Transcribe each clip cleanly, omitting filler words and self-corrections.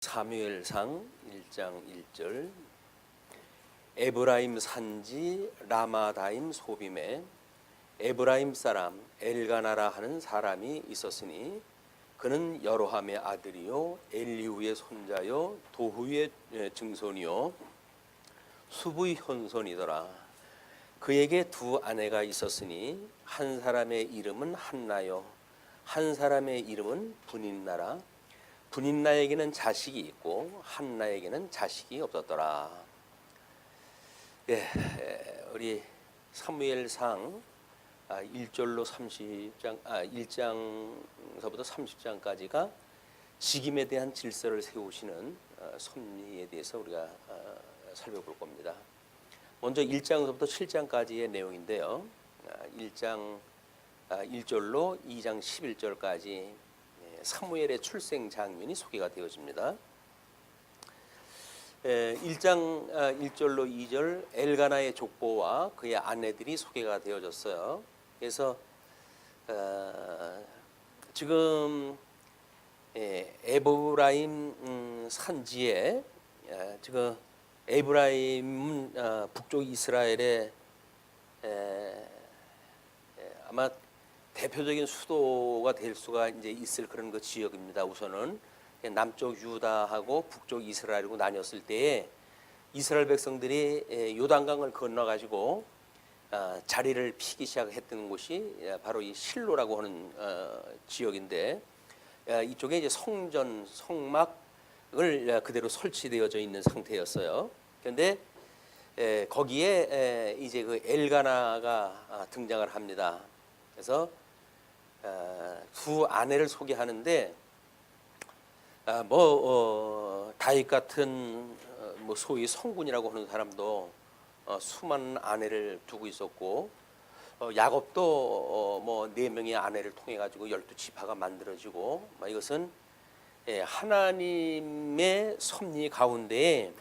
사무엘상 1장 1절 에브라임 산지 라마다임 소빔에 에브라임 사람 엘가나라 하는 사람이 있었으니 그는 여로함의 아들이요 엘리후의 손자요 도후의 증손이요 수부의 현손이더라. 그에게 두 아내가 있었으니 한 사람의 이름은 한나요 한 사람의 이름은 분인나라. 분인나에게는 자식이 있고 한나에게는 자식이 없었더라. 우리 사무엘상 1절로 30장 1장서부터 30장까지가 직임에 대한 질서를 세우시는 섭리에 대해서 우리가 살펴볼 겁니다. 먼저 1장서부터 7장까지의 내용인데요. 1장 1절로 2장 11절까지 사무엘의 출생 장면이 소개가 되어집니다. 1장 1절로 2절 엘가나의 족보와 그의 아내들이 소개가 되어졌어요. 그래서 지금 에브라임 산지에 지금 에브라임은 북쪽 이스라엘의 아마 대표적인 수도가 될 수가 이제 있을 그런 그 지역입니다. 우선은 남쪽 유다하고 북쪽 이스라엘이고 나뉘었을 때에 이스라엘 백성들이 요단강을 건너 가지고 자리를 피기 시작했던 곳이 바로 이 실로라고 하는 지역인데 이쪽에 이제 성전 성막을 그대로 설치되어져 있는 상태였어요. 그런데 거기에 이제 그 엘가나가 등장을 합니다. 그래서 두 아내를 소개하는데 다윗 같은 소위 성군이라고 하는 사람도 수많은 아내를 두고 있었고 야곱도 4명의 아내를 통해 가지고 12지파가 만들어지고 이것은 하나님의 섭리 가운데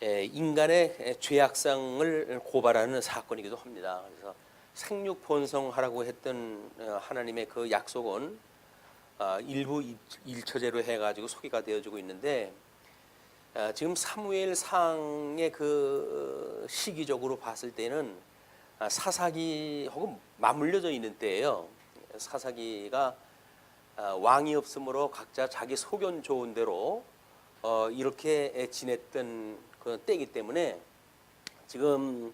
인간의 죄악성을 고발하는 사건이기도 합니다. 그래서 생육 번성하라고 했던 하나님의 그 약속은 일부 일처제로 해가지고 소개가 되어지고 있는데 지금 사무엘상의 그 시기적으로 봤을 때는 사사기하고 맞물려져 있는 때예요. 사사기가 왕이 없으므로 각자 자기 소견 좋은 대로 이렇게 지냈던 그 때이기 때문에 지금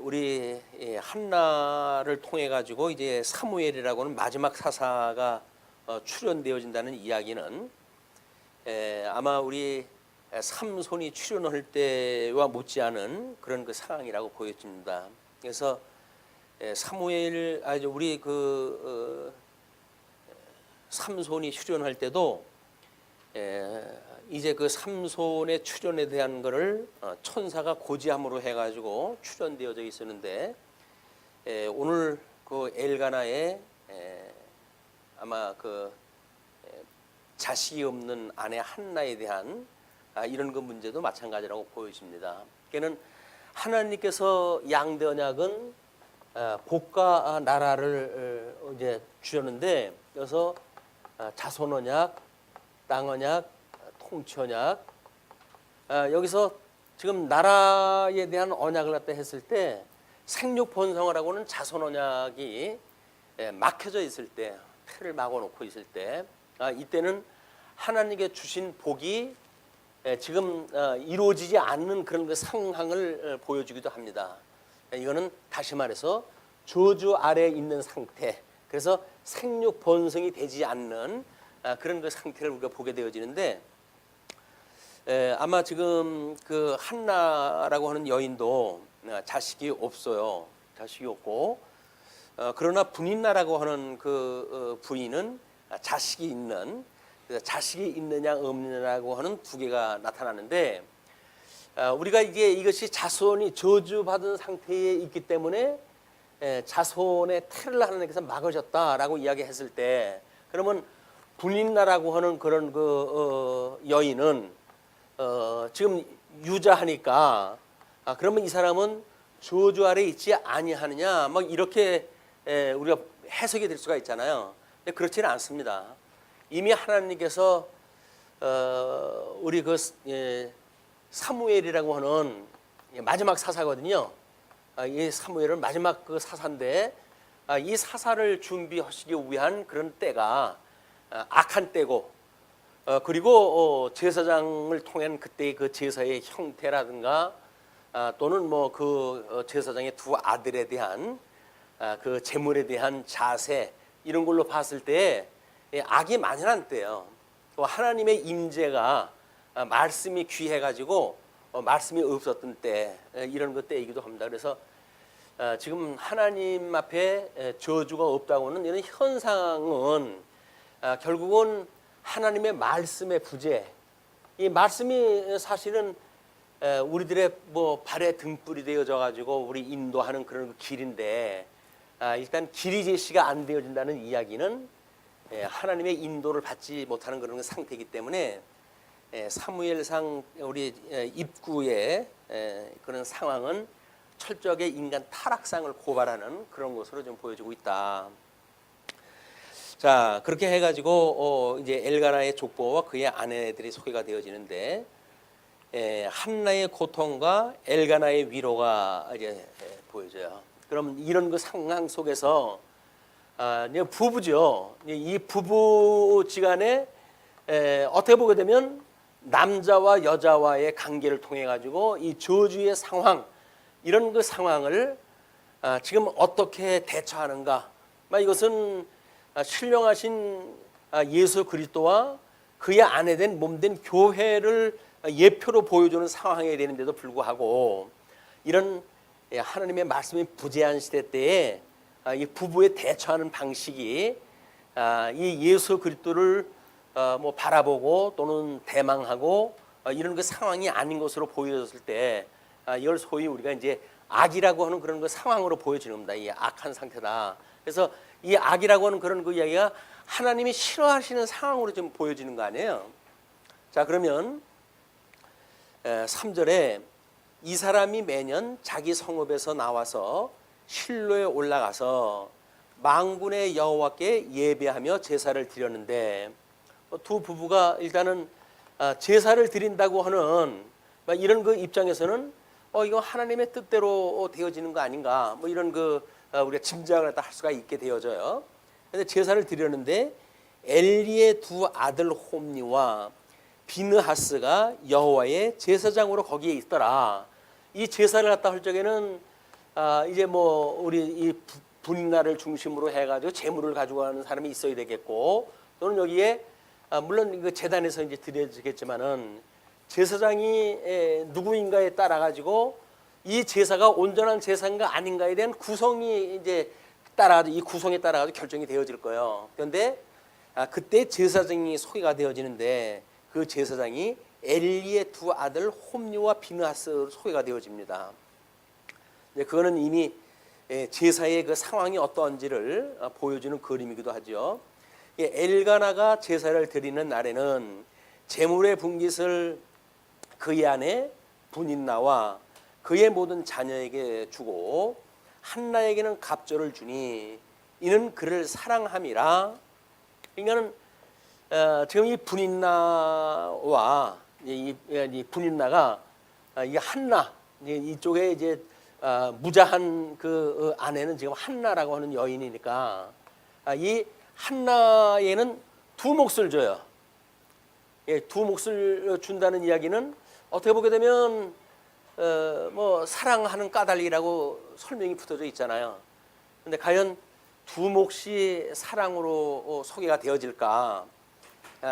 우리 한나를 통해 가지고 이제 사무엘이라고 하는 마지막 사사가 출현되어진다는 이야기는 아마 우리 삼손이 출현할 때와 못지않은 그런 그 상황이라고 보여집니다. 그래서 사무엘 우리 그 삼손이 출현할 때도 이제 그 삼손의 출현에 대한 것을 천사가 고지함으로 해가지고 출현되어져 있었는데 오늘 그 엘가나의 아마 그 자식이 없는 아내 한나에 대한 이런 그 문제도 마찬가지라고 보여집니다. 그는 하나님께서 양대 언약은 복과 나라를 이제 주셨는데 그래서 자손 언약, 땅 언약, 통치 언약 여기서 지금 나라에 대한 언약을 갖다 했을 때 생육 번성을 하고는 자손 언약이 막혀져 있을 때 틀을 막아놓고 있을 때 이때는 하나님께 주신 복이 지금 이루어지지 않는 그런 그 상황을 보여주기도 합니다. 이거는 다시 말해서 저주 아래에 있는 상태, 그래서 생육 번성이 되지 않는 그런 그 상태를 우리가 보게 되어지는데 아마 지금 그 한나라고 하는 여인도 자식이 없어요. 자식이 없고 그러나 분인나라고 하는 그 부인은 자식이 있는, 자식이 있느냐 없느냐라고 하는 두 개가 나타나는데 우리가 이것이 자손이 저주받은 상태에 있기 때문에 자손의 태를 하나님께서 막으셨다라고 이야기했을 때 그러면 분인나라고 하는 그런 그 여인은 지금 유자하니까 그러면 이 사람은 저주 아래 있지 아니하느냐 막 이렇게 우리가 해석이 될 수가 있잖아요. 근데 그렇지는 않습니다. 이미 하나님께서 우리 사무엘이라고 하는 마지막 사사거든요. 이 사무엘은 마지막 그 사사인데 이 사사를 준비하시기 위한 그런 때가 악한 때고 그리고 제사장을 통한 그때의 그 제사의 형태라든가 또는 뭐 그 제사장의 두 아들에 대한 그 제물에 대한 자세 이런 걸로 봤을 때 악이 만연한 때예요. 또 하나님의 임재가 말씀이 귀해가지고 말씀이 없었던 때 이런 것 때이기도 합니다. 그래서 지금 하나님 앞에 저주가 없다고는 이런 현상은 결국은 하나님의 말씀의 부재. 이 말씀이 사실은 우리들의 뭐 발에 등불이 되어져 가지고 우리 인도하는 그런 길인데 일단 길이 제시가 안 되어진다는 이야기는 하나님의 인도를 받지 못하는 그런 상태이기 때문에 사무엘상 우리 입구의 그런 상황은 철저하게 인간 타락상을 고발하는 그런 것으로 좀 보여지고 있다. 자, 그렇게 해가지고 이제 엘가나의 족보와 그의 아내들이 소개가 되어지는데 한나의 고통과 엘가나의 위로가 이제 보여져요. 그럼 이런 그 상황 속에서 부부죠. 이 부부지간에 어떻게 보게 되면 남자와 여자와의 관계를 통해 가지고 이 저주의 상황 이런 그 상황을 지금 어떻게 대처하는가? 이것은 신령하신 예수 그리스도와 그의 아내된 몸된 교회를 예표로 보여주는 상황이 되는데도 불구하고 이런 하나님의 말씀이 부재한 시대 때에 이 부부의 대처하는 방식이 이 예수 그리스도를 뭐 바라보고 또는 대망하고 이런 그 상황이 아닌 것으로 보여졌을 때 이걸 소위 우리가 이제 악이라고 하는 그런 그 상황으로 보여지는 겁니다. 이 악한 상태다. 그래서 이 악이라고 하는 그런 그 이야기가 하나님이 싫어하시는 상황으로 좀 보여지는 거 아니에요. 자, 그러면 3절에 이 사람이 매년 자기 성읍에서 나와서 실로에 올라가서 만군의 여호와께 예배하며 제사를 드렸는데 두 부부가 일단은 제사를 드린다고 하는 이런 그 입장에서는 이거 하나님의 뜻대로 되어지는 거 아닌가 뭐 이런 그 우리가 짐작을 할 수가 있게 되어져요. 그런데 제사를 드렸는데 엘리의 두 아들 홈니와 비느하스가 여호와의 제사장으로 거기에 있더라. 이 제사를 갖다 할 적에는 이제 뭐 우리 이 분날을 중심으로 해가지고 제물을 가지고 가는 사람이 있어야 되겠고 또는 여기에 물론 그 제단에서 이제 드려지겠지만은 제사장이 누구인가에 따라 가지고 이 제사가 온전한 제사인가 아닌가에 대한 구성이 이제 이 구성에 따라 가지고 결정이 되어질 거예요. 그런데 그때 제사장이 소개가 되어지는데 그 제사장이 엘리의 두 아들 홈니와 비느하스로 소개가 되어집니다. 그거는 이미 제사의 그 상황이 어떠한지를 보여주는 그림이기도 하죠. 엘가나가 제사를 드리는 날에는 제물의 분깃을 그의 아내 분인나와 그의 모든 자녀에게 주고 한나에게는 갑절을 주니 이는 그를 사랑함이라. 그러니까는 지금 이 분인나와 이 분인나가 이 한나 이쪽에 이제 무자한 그 아내는 지금 한나라고 하는 여인이니까 이 한나에는 두 몫을 줘요. 두 몫을 준다는 이야기는 어떻게 보게 되면 뭐 사랑하는 까닭이라고 설명이 붙어져 있잖아요. 근데 과연 두 몫이 사랑으로 소개가 되어질까?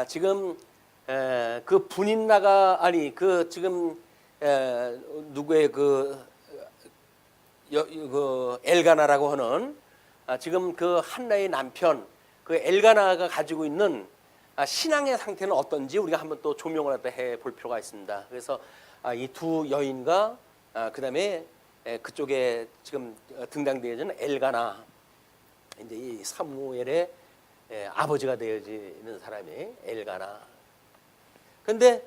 지금 그 분인나가 아니 그 지금 누구의 그 엘가나라고 하는 지금 그 한나의 남편 그 엘가나가 가지고 있는 신앙의 상태는 어떤지 우리가 한번 또 조명을 해 볼 필요가 있습니다. 그래서 이 두 여인과 그다음에 그쪽에 지금 등장되어지는 엘가나 이제 이 사무엘의 아버지가 되어지는 사람이 엘가나. 그런데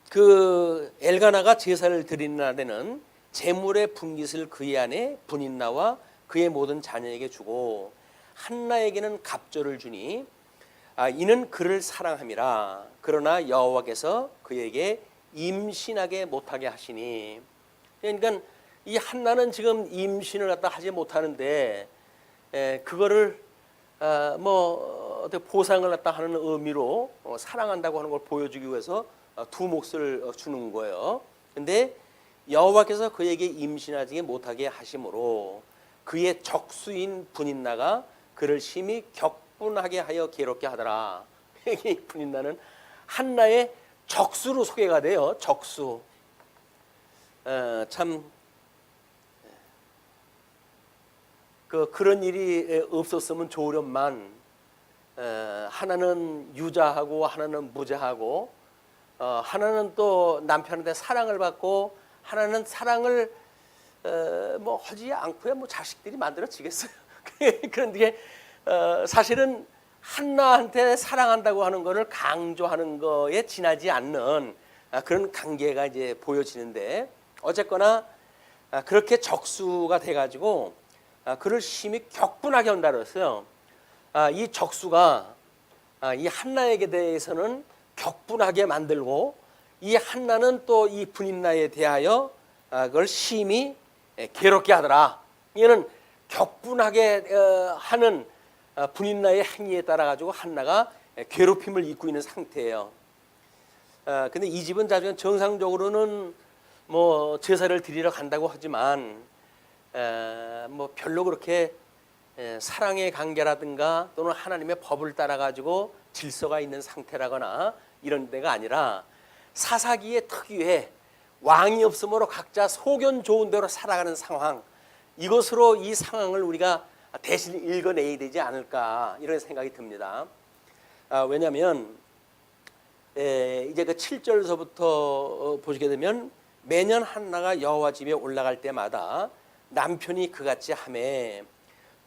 그 엘가나가 제사를 드리는 날에는 제물의 분깃을 그의 아내 분인나와 그의 모든 자녀에게 주고 한나에게는 갑절을 주니 이는 그를 사랑함이라. 그러나 여호와께서 그에게 임신하게 못하게 하시니. 그러니까 이 한나는 지금 임신을 갖다 하지 못하는데 그거를 어떻게 보상을 갖다 하는 의미로 사랑한다고 하는 걸 보여주기 위해서 두 몫을 주는 거예요. 근데 여호와께서 그에게 임신하지 못하게 하심으로 그의 적수인 분인나가 그를 심히 격분하게 하여 괴롭게 하더라. 이 분인나는 한나의 적수로 소개가 돼요. 적수. 참 그런 일이 없었으면 좋으련만 하나는 유자하고 하나는 무자하고 하나는 또 남편한테 사랑을 받고 하나는 사랑을 하지 않고야 자식들이 만들어지겠어요. 그런데 사실은 한나한테 사랑한다고 하는 것을 강조하는 거에 지나지 않는 그런 관계가 이제 보여지는데 어쨌거나 그렇게 적수가 돼가지고 그를 심히 격분하게 한다 그랬어요. 이 적수가 이 한나에게 대해서는 격분하게 만들고 이 한나는 또 이 분인나에 대하여 그걸 심히 괴롭게 하더라. 이는 격분하게 하는 분인나의 행위에 따라 가지고 한나가 괴롭힘을 입고 있는 상태예요. 근데 이 집은 정상적으로는 제사를 드리러 간다고 하지만 별로 그렇게 사랑의 관계라든가 또는 하나님의 법을 따라 가지고 질서가 있는 상태라거나 이런 데가 아니라 사사기의 특유의 왕이 없으므로 각자 소견 좋은 대로 살아가는 상황, 이것으로 이 상황을 우리가 대신 읽어내야 되지 않을까 이런 생각이 듭니다. 왜냐하면 이제 그 7절서부터 보시게 되면 매년 한나가 여호와 집에 올라갈 때마다 남편이 그같이 하매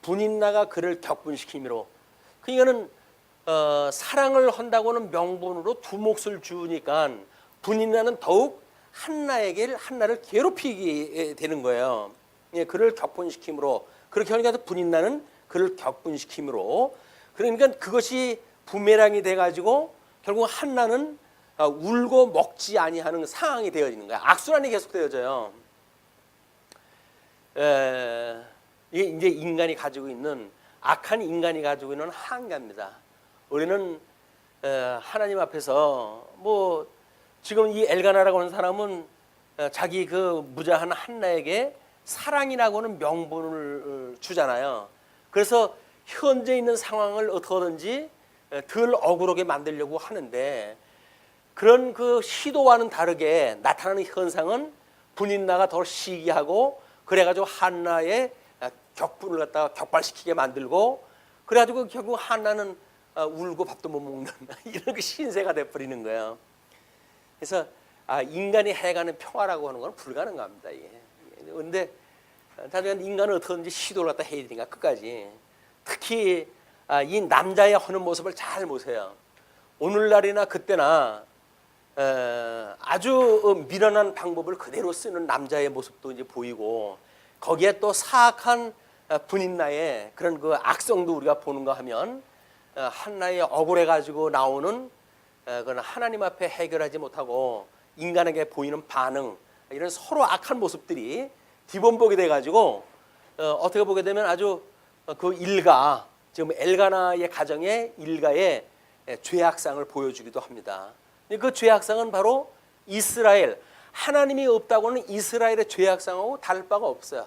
분인나가 그를 격분시키므로, 그러니까는 사랑을 한다고는 명분으로 두 몫을 주니까 분인나는 더욱 한나를 괴롭히게 되는 거예요. 그를 격분시키므로, 그렇게 하니까 분인나는 그를 격분시키므로, 그러니까 그것이 부메랑이 돼가지고 결국 한나는 울고 먹지 아니하는 상황이 되어지는 거야. 악순환이 계속 되어져요. 이게 이제 인간이 가지고 있는, 악한 인간이 가지고 있는 한계입니다. 우리는 하나님 앞에서 지금 이 엘가나라고 하는 사람은 자기 그 무자한 한나에게 사랑이라고 하는 명분을 주잖아요. 그래서 현재 있는 상황을 어떻게든지 덜 억울하게 만들려고 하는데, 그런 그 시도와는 다르게 나타나는 현상은 분인나가 더 시기하고 그래가지고 한나의 격분을 갖다가 격발시키게 만들고, 그래가지고 결국 한나는 울고 밥도 못 먹는 이런 그 신세가 돼버리는 거예요. 그래서 인간이 해가는 평화라고 하는 건 불가능합니다. 이게. 그런데 인간은 어떻게든지 시도를 갖다 해야 되니까 끝까지. 특히 이 남자의 하는 모습을 잘 보세요. 오늘날이나 그때나 아주 미련한 방법을 그대로 쓰는 남자의 모습도 이제 보이고, 거기에 또 사악한 분인나의 그런 그 악성도 우리가 보는가 하면 한나의 억울해 가지고 나오는 그건 하나님 앞에 해결하지 못하고 인간에게 보이는 반응, 이런 서로 악한 모습들이 뒤범벅이 돼 가지고 어떻게 보게 되면 아주 그 일가, 지금 엘가나의 가정의 일가의 죄악상을 보여주기도 합니다. 그 죄악상은 바로 이스라엘, 하나님이 없다고는 이스라엘의 죄악상하고 다를 바가 없어요.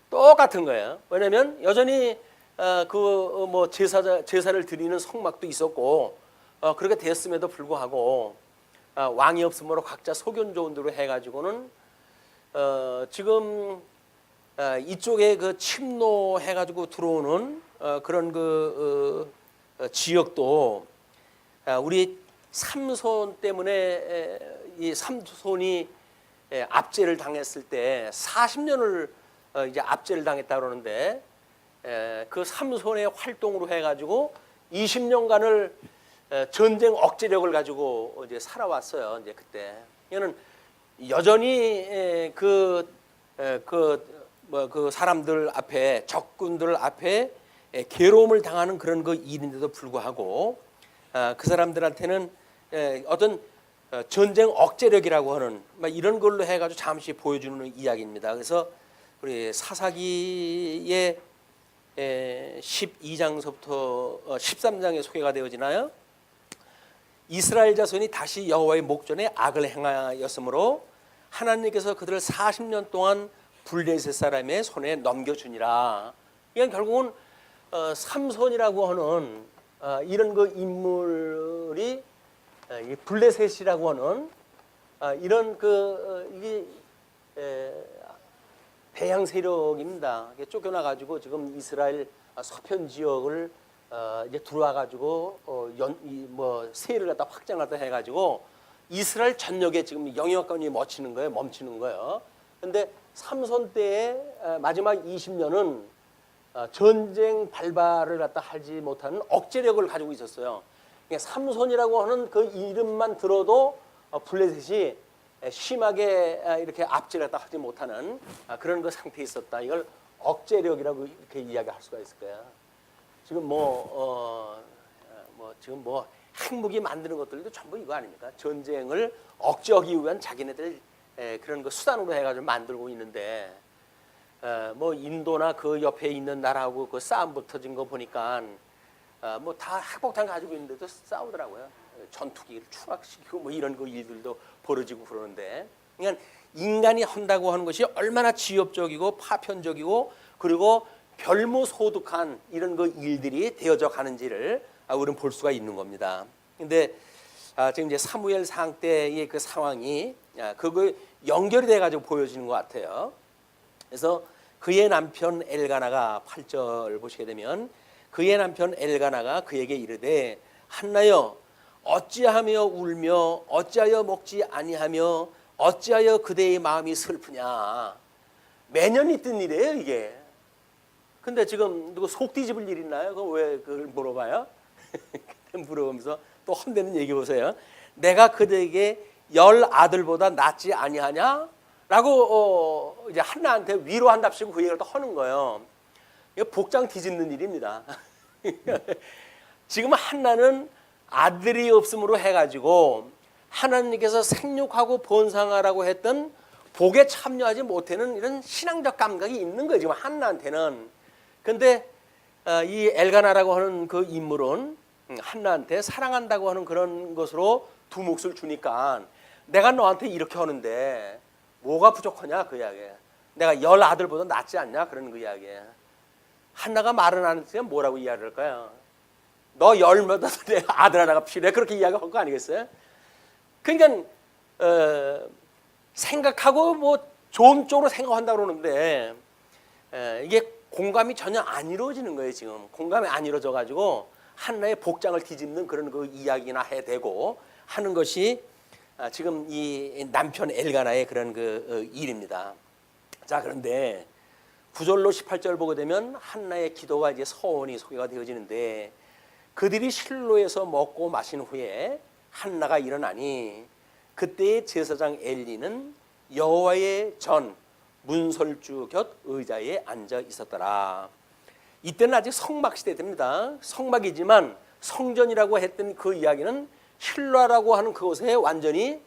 똑같은 거예요. 왜냐하면 여전히 제사를 드리는 성막도 있었고 그렇게 됐음에도 불구하고 왕이 없으므로 각자 소견 좋은 대로 해가지고는 지금 이쪽에 그 침노해가지고 들어오는 그런 지역도 우리 삼손 때문에 이 삼손이 압제를 당했을 때 40년을 이제 압제를 당했다 그러는데, 그 삼손의 활동으로 해가지고 20년간을 전쟁 억제력을 가지고 이제 살아왔어요. 이제 그때 이거는 여전히 그 사람들 앞에, 적군들 앞에 괴로움을 당하는 그런 그 일인데도 불구하고 그 사람들한테는 어떤 전쟁 억제력이라고 하는 이런 걸로 해가지고 잠시 보여주는 이야기입니다. 그래서 우리 사사기의 12장서부터 13장에 소개가 되어지나요? 이스라엘 자손이 다시 여호와의 목전에 악을 행하였으므로 하나님께서 그들을 40년 동안 블레셋 사람의 손에 넘겨주니라. 이건 결국은 삼손이라고 하는 이런 그 인물이 블레셋이라고 하는 이런 이게 대양 세력입니다. 쫓겨나 가지고 지금 이스라엘 서편 지역을 이제 들어와 가지고 세를 갖다 확장하다 해 가지고 이스라엘 전역에 지금 영역권이 멈추는 거예요. 근데 삼손 때의 마지막 20년은 전쟁 발발을 갖다 하지 못하는 억제력을 가지고 있었어요. 그러니까 삼손이라고 하는 그 이름만 들어도 블레셋이 심하게 이렇게 압제를 갖다 하지 못하는 그런 그 상태에 있었다. 이걸 억제력이라고 이렇게 이야기할 수가 있을 거야. 지금 지금 핵무기 만드는 것들도 전부 이거 아닙니까? 전쟁을 억제하기 위한 자기네들 그런 거 수단으로 해가지고 만들고 있는데 인도나 그 옆에 있는 나라하고 그 싸움 붙어진 거 보니까 다 핵폭탄 가지고 있는데도 싸우더라고요. 전투기를 추락시키고 이런 거 일들도 벌어지고 그러는데, 그러니까 인간이 한다고 하는 것이 얼마나 지엽적이고 파편적이고 그리고 별무소득한 이런 그 일들이 되어져 가는지를 우리는 볼 수가 있는 겁니다. 근데 지금 이제 사무엘상 때의 그 상황이 그거 연결이 돼 가지고 보여지는 것 같아요. 그래서 그의 남편 엘가나가 8절 보시게 되면 그의 남편 엘가나가 그에게 이르되 한나여 어찌하며 울며 어찌하여 먹지 아니하며 어찌하여 그대의 마음이 슬프냐. 매년 있던 일이에요 이게. 근데 지금 누구 속 뒤집을 일 있나요? 그거 왜 그걸 물어봐요? 물어보면서 또 헌대는 얘기 보세요. 내가 그대에게 10 아들보다 낫지 아니하냐? 라고 이제 한나한테 위로한답시고 그 얘기를 또 하는 거예요. 이거 복장 뒤집는 일입니다. 지금 한나는 아들이 없음으로 해가지고 하나님께서 생육하고 번성하라고 했던 복에 참여하지 못하는 이런 신앙적 감각이 있는 거예요. 지금 한나한테는. 근데 이 엘가나라고 하는 그 인물은 한나한테 사랑한다고 하는 그런 것으로 두 몫을 주니까 내가 너한테 이렇게 하는데 뭐가 부족하냐 그 이야기야. 내가 10 아들보다 낫지 않냐 그런 그 이야기야. 한나가 말은 안 했으면 뭐라고 이야기를 할까요? 너 10보다 내 아들 하나가 필요해 그렇게 이야기할 거 아니겠어요? 그러니까 생각하고 좋은 쪽으로 생각한다고 그러는데 이게 공감이 전혀 안 이루어지는 거예요. 지금 공감이 안 이루어져 가지고 한나의 복장을 뒤집는 그런 그 이야기나 해대고 하는 것이 지금 이 남편 엘가나의 그런 그 일입니다. 자, 그런데 9절로 18절 보게 되면 한나의 기도가 이제 서원이 소개가 되어지는데 그들이 실로에서 먹고 마신 후에 한나가 일어나니 그때의 제사장 엘리는 여호와의 전 문설주 곁 의자에 앉아 있었더라. 이때는 아직 성막 시대 됩니다. 성막이지만 성전이라고 했던 그 이야기는 실로라고 하는 그곳에 완전히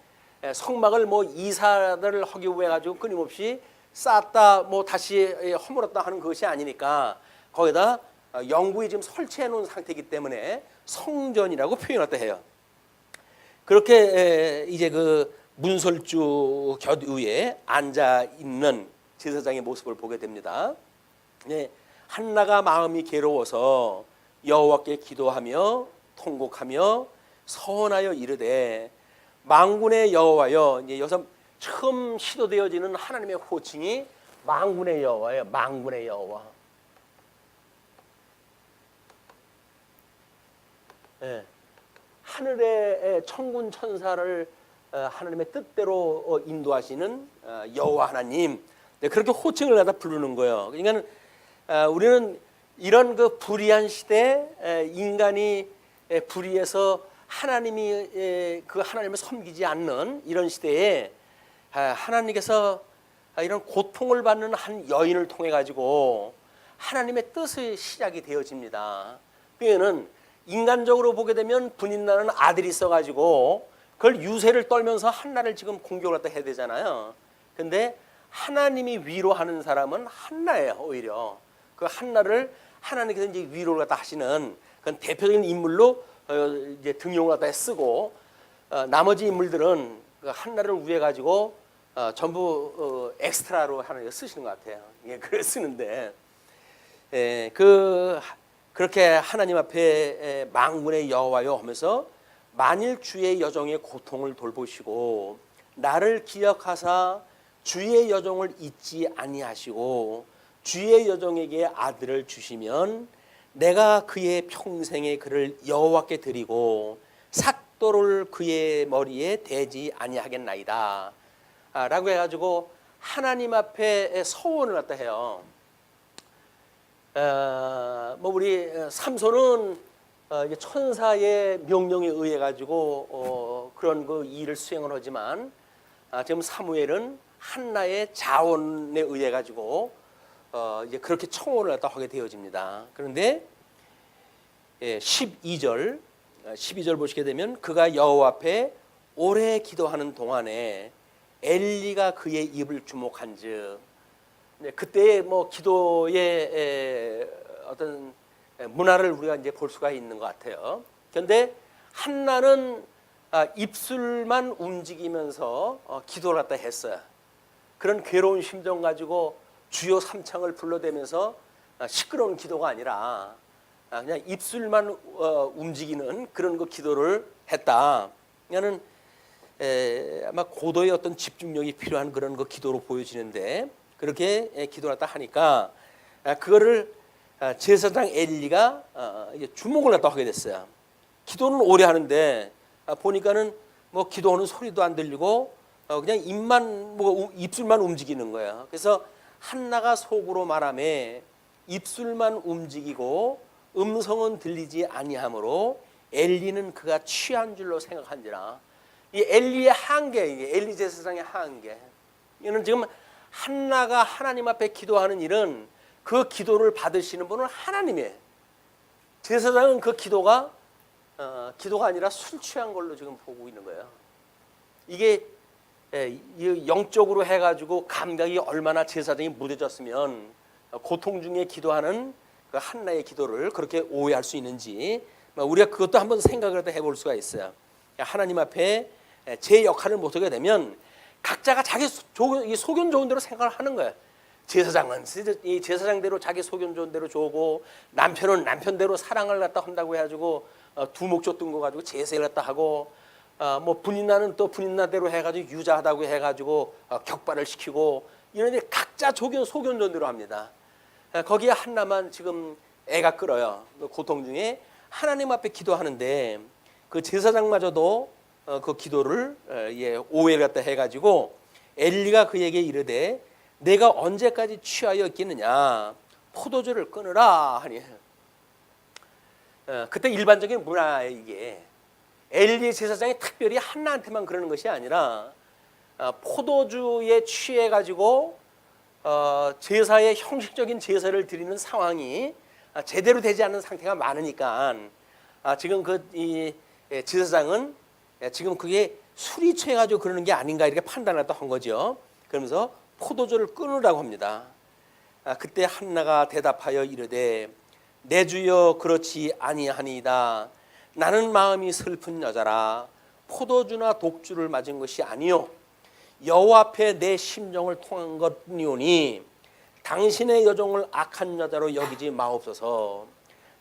성막을 이사를 하기 위해 가지고 끊임없이 쌓았다 다시 허물었다 하는 것이 아니니까 거기다 영구히 지금 설치해 놓은 상태이기 때문에 성전이라고 표현했다 해요. 그렇게 이제 그 문설주 곁 위에 앉아 있는 제사장의 모습을 보게 됩니다. 한나가 마음이 괴로워서 여호와께 기도하며 통곡하며 서원하여 이르되 만군의 여호와여. 이제 여기서 처음 시도되어지는 하나님의 호칭이 만군의 여호와예요. 만군의 여호와. 하늘의 천군 천사를 하나님의 뜻대로 인도하시는 여호와 하나님. 그렇게 호칭을 갖다 부르는 거예요. 그러니까 우리는 이런 그 불의한 시대 인간이 불의해서 하나님이 그 하나님을 섬기지 않는 이런 시대에 하나님께서 이런 고통을 받는 한 여인을 통해 가지고 하나님의 뜻의 시작이 되어집니다. 그에는 인간적으로 보게 되면 분인 나는 아들이 있어가지고 그걸 유세를 떨면서 한나를 지금 공격을 갖다 해야 되잖아요. 근데 하나님이 위로하는 사람은 한나예요. 오히려 그 한나를 하나님께서 이제 위로를 갖다 하시는 그런 대표적인 인물로 이제 등용을 갖다 쓰고 나머지 인물들은 그 한나를 위해 가지고 전부 엑스트라로 하나님께서 쓰시는 것 같아요. 예, 그래 쓰는데 그렇게 하나님 앞에 만군의 여호와여 하면서 만일 주의 여종의 고통을 돌보시고 나를 기억하사 주의 여종을 잊지 아니하시고 주의 여종에게 아들을 주시면 내가 그의 평생에 그를 여호와께 드리고 삭도를 그의 머리에 대지 아니하겠나이다 라고 해가지고 하나님 앞에 서원을 갖다 해요. 뭐 우리 삼손은 천사의 명령에 의해 가지고 그런 그 일을 수행을 하지만 지금 사무엘은 한나의 자원에 의해 가지고 이제 그렇게 청혼을 갖다 하게 되어집니다. 그런데 12절 보시게 되면 그가 여호와 앞에 오래 기도하는 동안에 엘리가 그의 입을 주목한즉 그때의 뭐 기도의 어떤 문화를 우리가 이제 볼 수가 있는 것 같아요. 그런데 한나는 입술만 움직이면서 기도를 갖다 했어요. 그런 괴로운 심정 가지고 주여 삼창을 불러대면서 시끄러운 기도가 아니라 그냥 입술만 움직이는 그런 그 기도를 했다. 그러니까는 아마 고도의 어떤 집중력이 필요한 그런 그 기도로 보여지는데 그렇게 기도를 갖다 하니까 그거를 제사장 엘리가 주목을 갖다 하게 됐어요. 기도는 오래 하는데 보니까는 뭐 기도하는 소리도 안 들리고 그냥 입술만 움직이는 거예요. 그래서 한나가 속으로 말하매 입술만 움직이고 음성은 들리지 아니하므로 엘리는 그가 취한 줄로 생각한지라. 이 엘리의 한계, 엘리 제사장의 한계. 이는 지금 한나가 하나님 앞에 기도하는 일은 그 기도를 받으시는 분은 하나님이에요. 제사장은 그 기도가 아니라 술 취한 걸로 지금 보고 있는 거예요. 이게 영적으로 해가지고 감각이 얼마나 제사장이 무뎌졌으면 고통 중에 기도하는 그 한나의 기도를 그렇게 오해할 수 있는지 우리가 그것도 한번 생각을 해볼 수가 있어요. 하나님 앞에 제 역할을 못하게 되면 각자가 자기 소견 좋은 대로 생각을 하는 거예요. 제사장은 이 제사장대로 자기 소견 좋은 대로 좋고 남편은 남편대로 사랑을 갖다 한다고 해가지고 두목조 뜬 거 가지고 제사를 갖다 하고 뭐 분인나는 또 분인나대로 해가지고 유자하다고 해가지고 격발을 시키고 이런데 각자 소견 좋은 대로 합니다. 거기에 한나만 지금 애가 끓어요. 고통 중에 하나님 앞에 기도하는데 그 제사장마저도 그 기도를 오해를 갖다 해가지고 엘리가 그에게 이르되 내가 언제까지 취하여 있겠느냐 포도주를 끊으라 하니 그때 일반적인 문화에 이게 엘리 제사장이 특별히 한나한테만 그러는 것이 아니라 포도주에 취해가지고 제사의 형식적인 제사를 드리는 상황이 제대로 되지 않는 상태가 많으니까 지금 이 제사장은 지금 그게 술이 취해가지고 그러는 게 아닌가 이렇게 판단을 한 거죠. 그러면서 포도주를 끊으라고 합니다. 그때 한나가 대답하여 이르되 내 주여 그렇지 아니하니이다. 나는 마음이 슬픈 여자라 포도주나 독주를 맞은 것이 아니요 여호와 앞에 내 심정을 통한 것이오니 당신의 여종을 악한 여자로 여기지 마옵소서.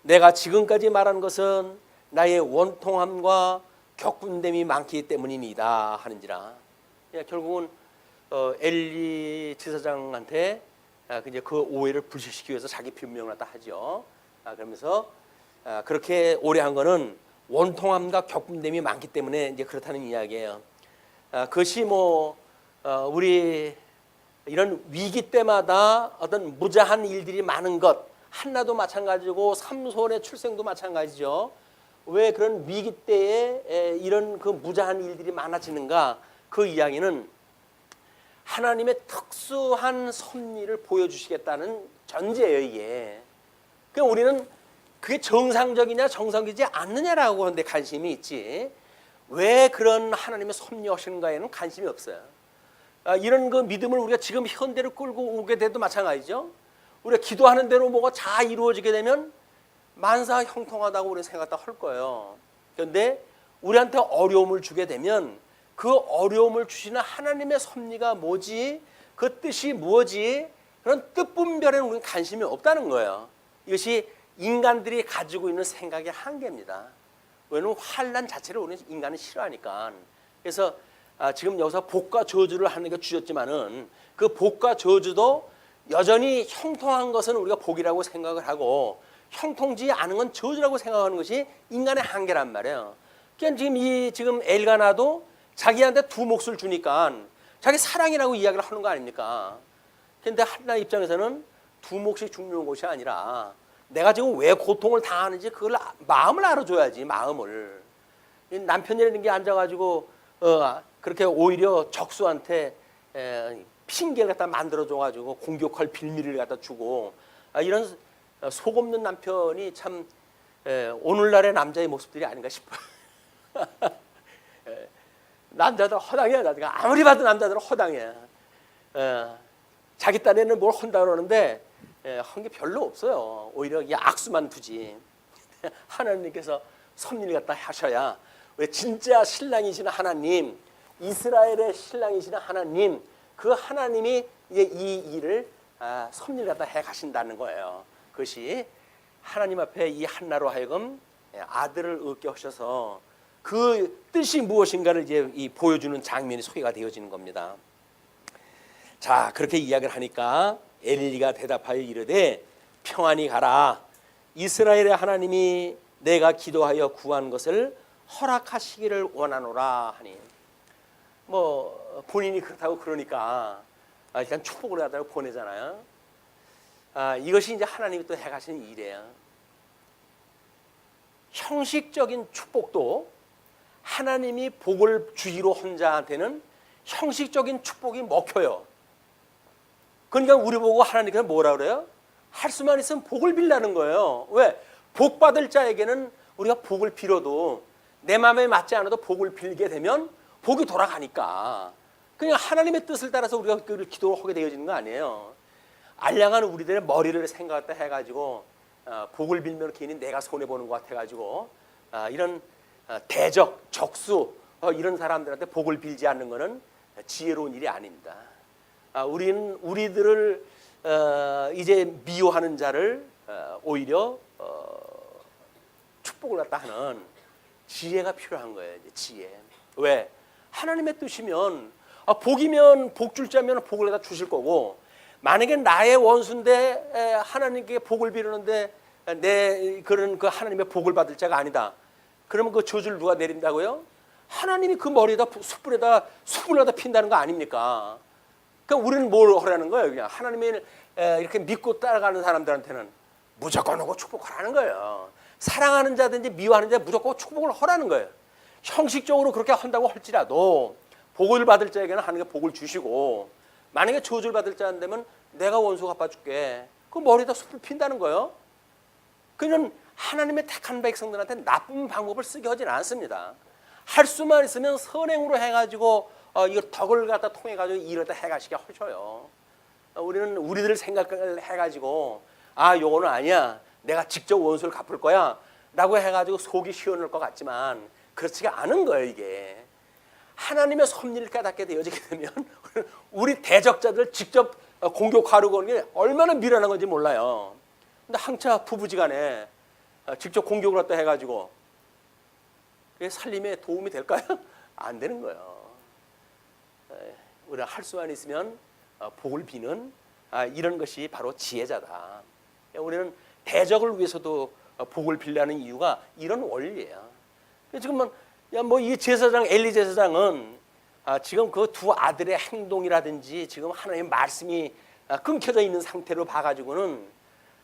내가 지금까지 말한 것은 나의 원통함과 격분됨이 많기 때문이니이다 하는지라. 결국은 엘리 제사장한테 이제 그 오해를 불식시키기 위해서 자기 변명을 다 하죠. 그러면서 그렇게 오래 한 거는 원통함과 격분됨이 많기 때문에 이제 그렇다는 이야기예요. 그것이 우리 이런 위기 때마다 어떤 무자한 일들이 많은 것, 한나도 마찬가지고 삼손의 출생도 마찬가지죠. 왜 그런 위기 때에 이런 그 무자한 일들이 많아지는가? 그 이야기는 하나님의 특수한 섭리를 보여주시겠다는 전제예요, 이게. 그러니까 우리는 그게 정상적이냐 정상이지 않느냐라고 하는데 관심이 있지, 왜 그런 하나님의 섭리하시는가에는 관심이 없어요. 이런 그 믿음을 우리가 지금 현대로 끌고 오게 돼도 마찬가지죠. 우리가 기도하는 대로 뭐가 잘 이루어지게 되면 만사 형통하다고 우리는 생각할 거예요. 그런데 우리한테 어려움을 주게 되면 그 어려움을 주시는 하나님의 섭리가 뭐지, 그 뜻이 뭐지, 그런 뜻분별에는 우리는 관심이 없다는 거예요. 이것이 인간들이 가지고 있는 생각의 한계입니다. 왜냐하면 환난 자체를 우리는 인간은 싫어하니까. 그래서 지금 여기서 복과 저주를 하는 게 주셨지만은 그 복과 저주도 여전히 형통한 것은 우리가 복이라고 생각을 하고 형통지 않은 건 저주라고 생각하는 것이 인간의 한계란 말이에요. 그러니까 지금 엘가나도 자기한테 두 몫을 주니까 자기 사랑이라고 이야기를 하는 거 아닙니까? 그런데 한나 입장에서는 두 몫이 죽는 것이 아니라 내가 지금 왜 고통을 당하는지 그걸 마음을 알아줘야지. 마음을. 남편이라는 게 앉아가지고 그렇게 오히려 적수한테 핑계를 갖다 만들어줘가지고 공격할 빌미를 갖다 주고, 이런 속 없는 남편이 참 오늘날의 남자의 모습들이 아닌가 싶어요. 남자들 허당해. 아무리 봐도 남자들은 허당해. 자기 딴에는 뭘 한다 그러는데 한 게 별로 없어요. 오히려 이 악수만 두지. 하나님께서 섭리를 갖다 하셔야 왜 진짜 신랑이시는 하나님, 이스라엘의 신랑이시는 하나님, 그 하나님이 이제 이 일을 섭리를 갖다 해 가신다는 거예요. 그것이 하나님 앞에 이 한나로 하여금 아들을 얻게 하셔서 그 뜻이 무엇인가를 이제 보여주는 장면이 소개가 되어지는 겁니다. 자, 그렇게 이야기를 하니까 엘리가 대답하여 이르되 평안히 가라. 이스라엘의 하나님이 내가 기도하여 구한 것을 허락하시기를 원하노라 하니, 뭐 본인이 그렇다고 그러니까 일단 축복을 하다가 보내잖아요. 이것이 이제 하나님이 또 해가시는 일이에요. 형식적인 축복도 하나님이 복을 주기로 한 자한테는 형식적인 축복이 먹혀요. 그러니까 우리 보고 하나님께서 뭐라 그래요? 할 수만 있으면 복을 빌라는 거예요. 왜? 복 받을 자에게는 우리가 복을 빌어도 내 마음에 맞지 않아도 복을 빌게 되면 복이 돌아가니까, 그냥 하나님의 뜻을 따라서 우리가 그 기도를 하게 되어지는 거 아니에요. 알량한 우리들의 머리를 생각했다 해가지고 복을 빌면 괜히 내가 손해보는 것 같아가지고 이런 대적, 적수 이런 사람들한테 복을 빌지 않는 것은 지혜로운 일이 아닙니다. 우리들을 이제 미워하는 자를 오히려 축복을 갖다 하는 지혜가 필요한 거예요. 이제 지혜. 왜? 하나님의 뜻이면 복이면 복 줄 자면 복을 갖다 주실 거고, 만약에 나의 원수인데 하나님께 복을 비르는데 내 그런 그 하나님의 복을 받을 자가 아니다. 그러면 그 저주를 누가 내린다고요? 하나님이 그 머리에다 숯불을 갖다 핀다는 거 아닙니까? 그러니까 우리는 뭘 하라는 거예요? 그냥 하나님을 이렇게 믿고 따라가는 사람들한테는 무조건 하고 축복하라는 거예요. 사랑하는 자든지 미워하는 자 무조건 축복을 하라는 거예요. 형식적으로 그렇게 한다고 할지라도 복을 받을 자에게는 하나님께 복을 주시고, 만약에 저주를 받을 자 안 되면 내가 원수 갚아줄게. 그 머리에다 숯불 핀다는 거예요. 그는 하나님의 택한 백성들한테 나쁜 방법을 쓰게 하지는 않습니다. 할 수만 있으면 선행으로 해가지고 이거 덕을 갖다 통해가지고 일을 다 해가시게 하셔요. 우리는 우리들 생각을 해가지고 요거는 아니야, 내가 직접 원수를 갚을 거야 라고 해가지고 속이 시원할 것 같지만 그렇지가 않은 거예요. 이게 하나님의 섭리를 깨닫게 되어지게 되면 우리 대적자들 직접 공격하려고 하는 게 얼마나 미련한 건지 몰라요. 근데 항차 부부지간에 직접 공격을 갖다 해가지고 그게 살림에 도움이 될까요? 안 되는 거예요. 우리가 할 수만 있으면 복을 비는 이런 것이 바로 지혜자다. 우리는 대적을 위해서도 복을 빌라는 이유가 이런 원리예요. 지금 이 제사장 엘리 제사장은 지금 그 두 아들의 행동이라든지 지금 하나님의 말씀이 끊겨져 있는 상태로 봐가지고는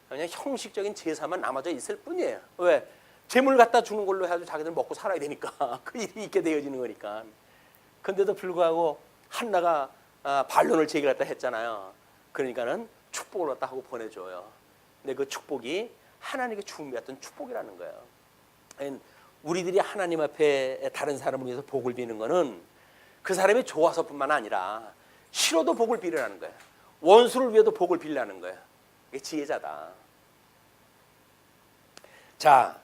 그냥 형식적인 제사만 남아져 있을 뿐이에요. 왜? 재물 갖다 주는 걸로 해가지고 자기들 먹고 살아야 되니까 그 일이 있게 되어지는 거니까. 근데도 불구하고 한나가 반론을 제기했다 했잖아요. 그러니까는 축복을 갖다 하고 보내줘요. 근데 그 축복이 하나님께 준비했던 축복이라는 거예요. 우리들이 하나님 앞에 다른 사람을 위해서 복을 비는 거는 그 사람이 좋아서뿐만 아니라 싫어도 복을 비려는 거예요. 원수를 위해도 복을 빌라는 거예요. 이게 지혜자다. 자,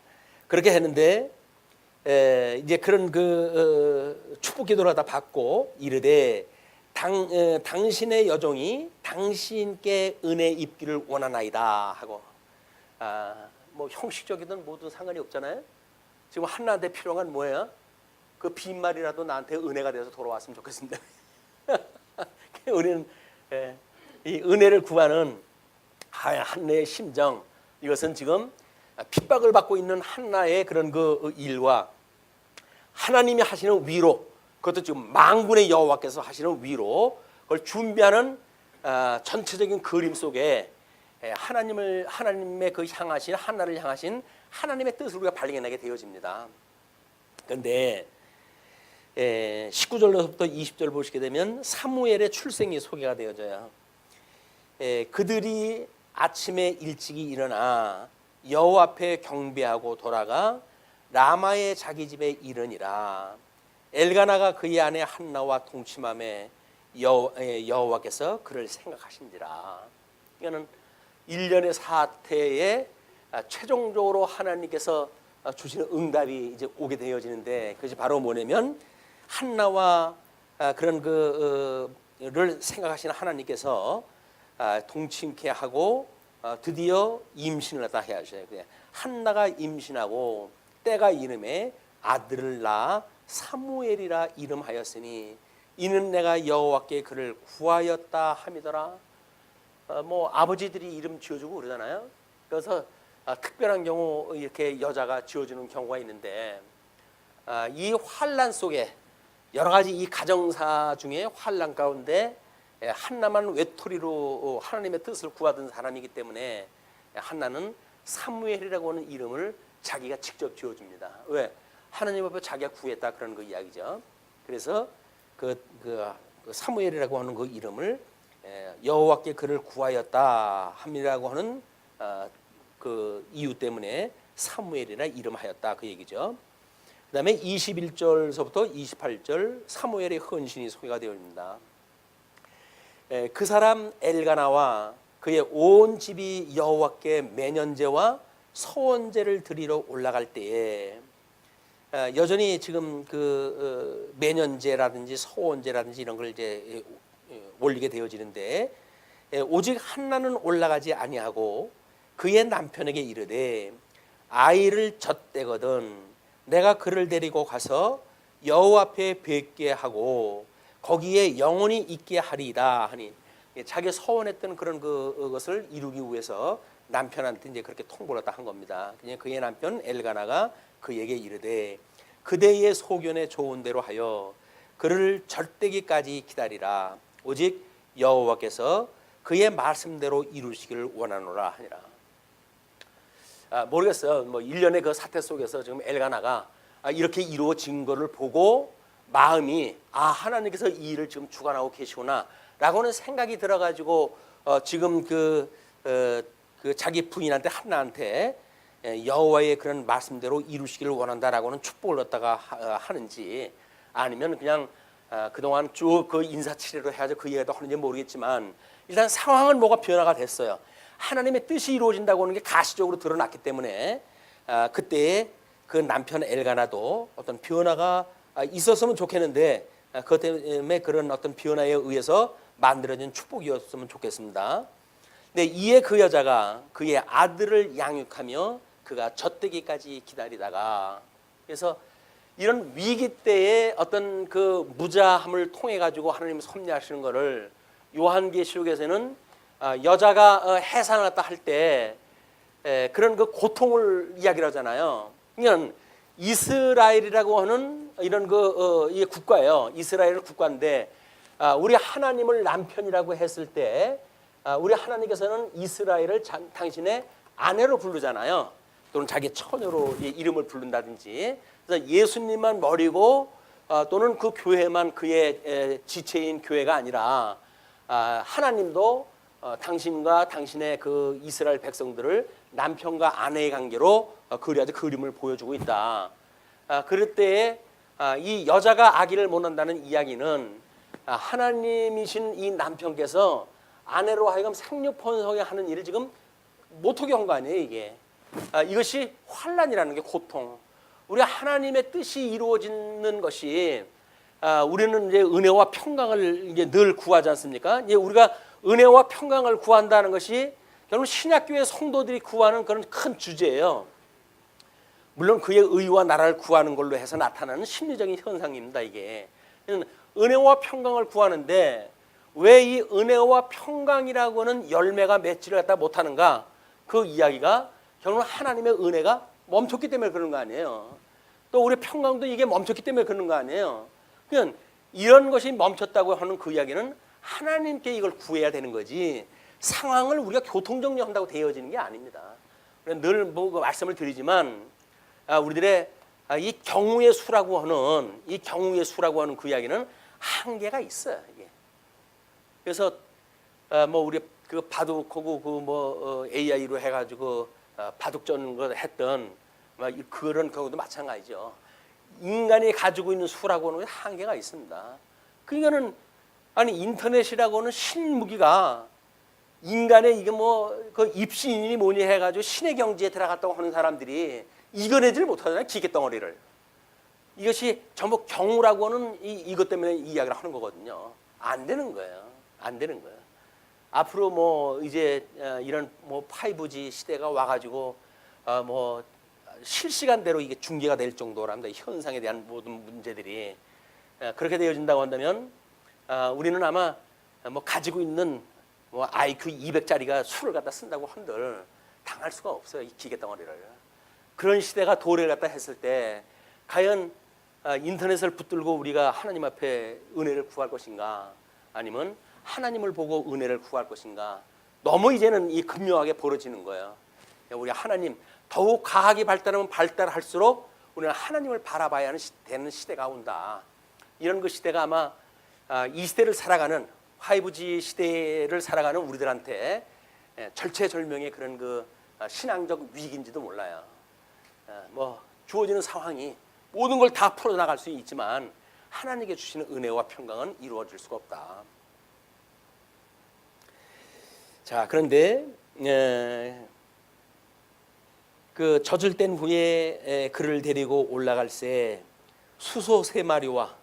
그렇게 했는데 이제 그런 축복 기도를 다 받고 이르되 당신의 여종이 당신께 은혜 입기를 원하나이다 하고, 뭐 형식적이든 뭐든 상관이 없잖아요. 지금 한나한테 필요한 건 뭐예요? 그 빈말이라도 나한테 은혜가 돼서 돌아왔으면 좋겠습니다. 우리는 이 은혜를 구하는 한나의 심정, 이것은 지금 핍박을 받고 있는 한나의 그런 그 일과 하나님이 하시는 위로, 그것도 지금 만군의 여호와께서 하시는 위로, 그걸 준비하는 전체적인 그림 속에 하나님의 그 향하신 한나를 향하신 하나님의 뜻을 우리가 발견하게 되어집니다. 그런데 19절로부터 20절 보시게 되면 사무엘의 출생이 소개가 되어져요. 그들이 아침에 일찍이 일어나 여호와 앞에 경배하고 돌아가 라마의 자기 집에 이르니라. 엘가나가 그의 아내 한나와 동침함에 여호와께서 그를 생각하신지라. 이거는 일련의 사태에 최종적으로 하나님께서 주시는 응답이 이제 오게 되어지는데, 그것이 바로 뭐냐면 한나와 그런 그를 생각하시는 하나님께서 동침케 하고 드디어 임신을 하다 하셔요. 한나가 임신하고 때가 이름에 아들을 낳아 사무엘이라 이름하였으니 이는 내가 여호와께 그를 구하였다 함이더라. 뭐 아버지들이 이름 지어주고 그러잖아요. 그래서 특별한 경우 이렇게 여자가 지어주는 경우가 있는데, 이 환난 속에 여러 가지 이 가정사 중에 환난 가운데 한나만 외톨이로 하나님의 뜻을 구하던 사람이기 때문에 한나는 사무엘이라고 하는 이름을 자기가 직접 지어줍니다. 왜? 하나님 앞에 자기가 구했다 그런 그 이야기죠. 그래서 그 사무엘이라고 하는 그 이름을 여호와께 그를 구하였다 함이라고 하는 그 이유 때문에 사무엘이라 이름하였다 그 얘기죠. 그 다음에 21절서부터 28절 사무엘의 헌신이 소개가 되어 있습니다. 그 사람 엘가나와 그의 온 집이 여호와께 매년제와 소원제를 드리러 올라갈 때에, 여전히 지금 그 매년제라든지 소원제라든지 이런 걸 이제 올리게 되어지는데, 오직 한나는 올라가지 아니하고 그의 남편에게 이르되 아이를 젖대거든 내가 그를 데리고 가서 여호와 앞에 뵙게 하고 거기에 영원히 있게 하리이다 하니, 자기 서원했던 그런 그것을 이루기 위해서 남편한테 이제 그렇게 통보를 한 겁니다. 그냥 그의 남편 엘가나가 그에게 이르되 그대의 소견에 좋은 대로 하여 그를 절대기까지 기다리라. 오직 여호와께서 그의 말씀대로 이루시기를 원하노라 하니라. 모르겠어요. 뭐 일련의 그 사태 속에서 지금 엘가나가 이렇게 이루어진 것을 보고 마음이 하나님께서 이 일을 지금 주관하고 계시구나라고는 생각이 들어가지고 지금 그 자기 부인한테 한나한테 여호와의 그런 말씀대로 이루시기를 원한다라고는 축복을 얻다가 하는지, 아니면 그냥 그동안 쭉 그 인사치레로 해야지 그 얘기도 하는지 모르겠지만, 일단 상황은 뭐가 변화가 됐어요. 하나님의 뜻이 이루어진다고 하는 게 가시적으로 드러났기 때문에 그때에 그 남편 엘가나도 어떤 변화가 있었으면 좋겠는데, 그것 때문에 그런 어떤 변화에 의해서 만들어진 축복이었으면 좋겠습니다. 근데 이에 그 여자가 그의 아들을 양육하며 그가 젖되기까지 기다리다가, 그래서 이런 위기 때에 어떤 그 무자함을 통해 가지고 하나님 섭리하시는 것을 요한계시록에서는 여자가 해산을 했다 할 때 그런 그 고통을 이야기를 하잖아요. 그러니까 이스라엘이라고 하는 이런 이 국가예요. 이스라엘 국가인데 우리 하나님을 남편이라고 했을 때 우리 하나님께서는 이스라엘을 당신의 아내로 부르잖아요. 또는 자기 처녀로 이름을 부른다든지. 그래서 예수님만 머리고 또는 그 교회만 그의 지체인 교회가 아니라 하나님도 당신과 당신의 그 이스라엘 백성들을 남편과 아내의 관계로 그려서 그림을 보여주고 있다. 그럴 때에 이 여자가 아기를 못 낳는다는 이야기는 하나님이신 이 남편께서 아내로 하여금 생육번성에 하는 일을 지금 못하게 한 거 아니에요, 이게. 이것이 환난이라는 게 고통. 우리 하나님의 뜻이 이루어지는 것이 우리는 이제 은혜와 평강을 이제 늘 구하지 않습니까? 이제 우리가 은혜와 평강을 구한다는 것이 결국 신약교회 성도들이 구하는 그런 큰 주제예요. 물론 그의 의와 나라를 구하는 걸로 해서 나타나는 심리적인 현상입니다. 이게 은혜와 평강을 구하는데 왜 이 은혜와 평강이라고는 열매가 맺지를 갖다 못하는가? 그 이야기가 결국 하나님의 은혜가 멈췄기 때문에 그런 거 아니에요. 또 우리 평강도 이게 멈췄기 때문에 그런 거 아니에요. 그냥 이런 것이 멈췄다고 하는 그 이야기는 하나님께 이걸 구해야 되는 거지 상황을 우리가 교통정리한다고 되어지는 게 아닙니다. 늘 뭐 말씀을 드리지만 우리들의 이 경우의 수라고 하는 그 이야기는 한계가 있어요. 이게. 그래서 뭐 우리 그 바둑하고 그 뭐 AI로 해가지고 바둑전 거 했던 그런 경우도 마찬가지죠. 인간이 가지고 있는 수라고 하는 한계가 있습니다. 그러니까는 아니 인터넷이라고는 신무기가 인간의 이게 뭐 그 입신이 뭐니 해가지고 신의 경지에 들어갔다고 하는 사람들이 이겨내지를 못하잖아요. 기계 덩어리를. 이것이 전부 경우라고 하는 이것 때문에 이야기를 하는 거거든요. 안 되는 거예요. 안 되는 거예요. 앞으로 뭐 이제 이런 뭐 5G 시대가 와가지고 뭐 실시간대로 이게 중계가 될 정도랍니다. 현상에 대한 모든 문제들이 그렇게 되어진다고 한다면 우리는 아마 뭐 가지고 있는 뭐 IQ 200짜리가 술을 갖다 쓴다고 한들 당할 수가 없어요. 이 기계 덩어리를. 그런 시대가 도래를 갖다 했을 때 과연 인터넷을 붙들고 우리가 하나님 앞에 은혜를 구할 것인가 아니면 하나님을 보고 은혜를 구할 것인가 너무 이제는 이 급묘하게 벌어지는 거예요. 우리 하나님 더욱 과학이 발달하면 발달할수록 우리는 하나님을 바라봐야 되는 시대가 온다. 이런 그 시대가 아마 이 시대를 살아가는 5G 시대를 살아가는 우리들한테 절체절명의 그런 그 신앙적 위기인지도 몰라요. 뭐 주어지는 상황이 모든 걸 다 풀어나갈 수 있지만 하나님께 주시는 은혜와 평강은 이루어질 수가 없다. 자, 그런데 그 젖을 뗀 후에 그를 데리고 올라갈 새 수소 3마리와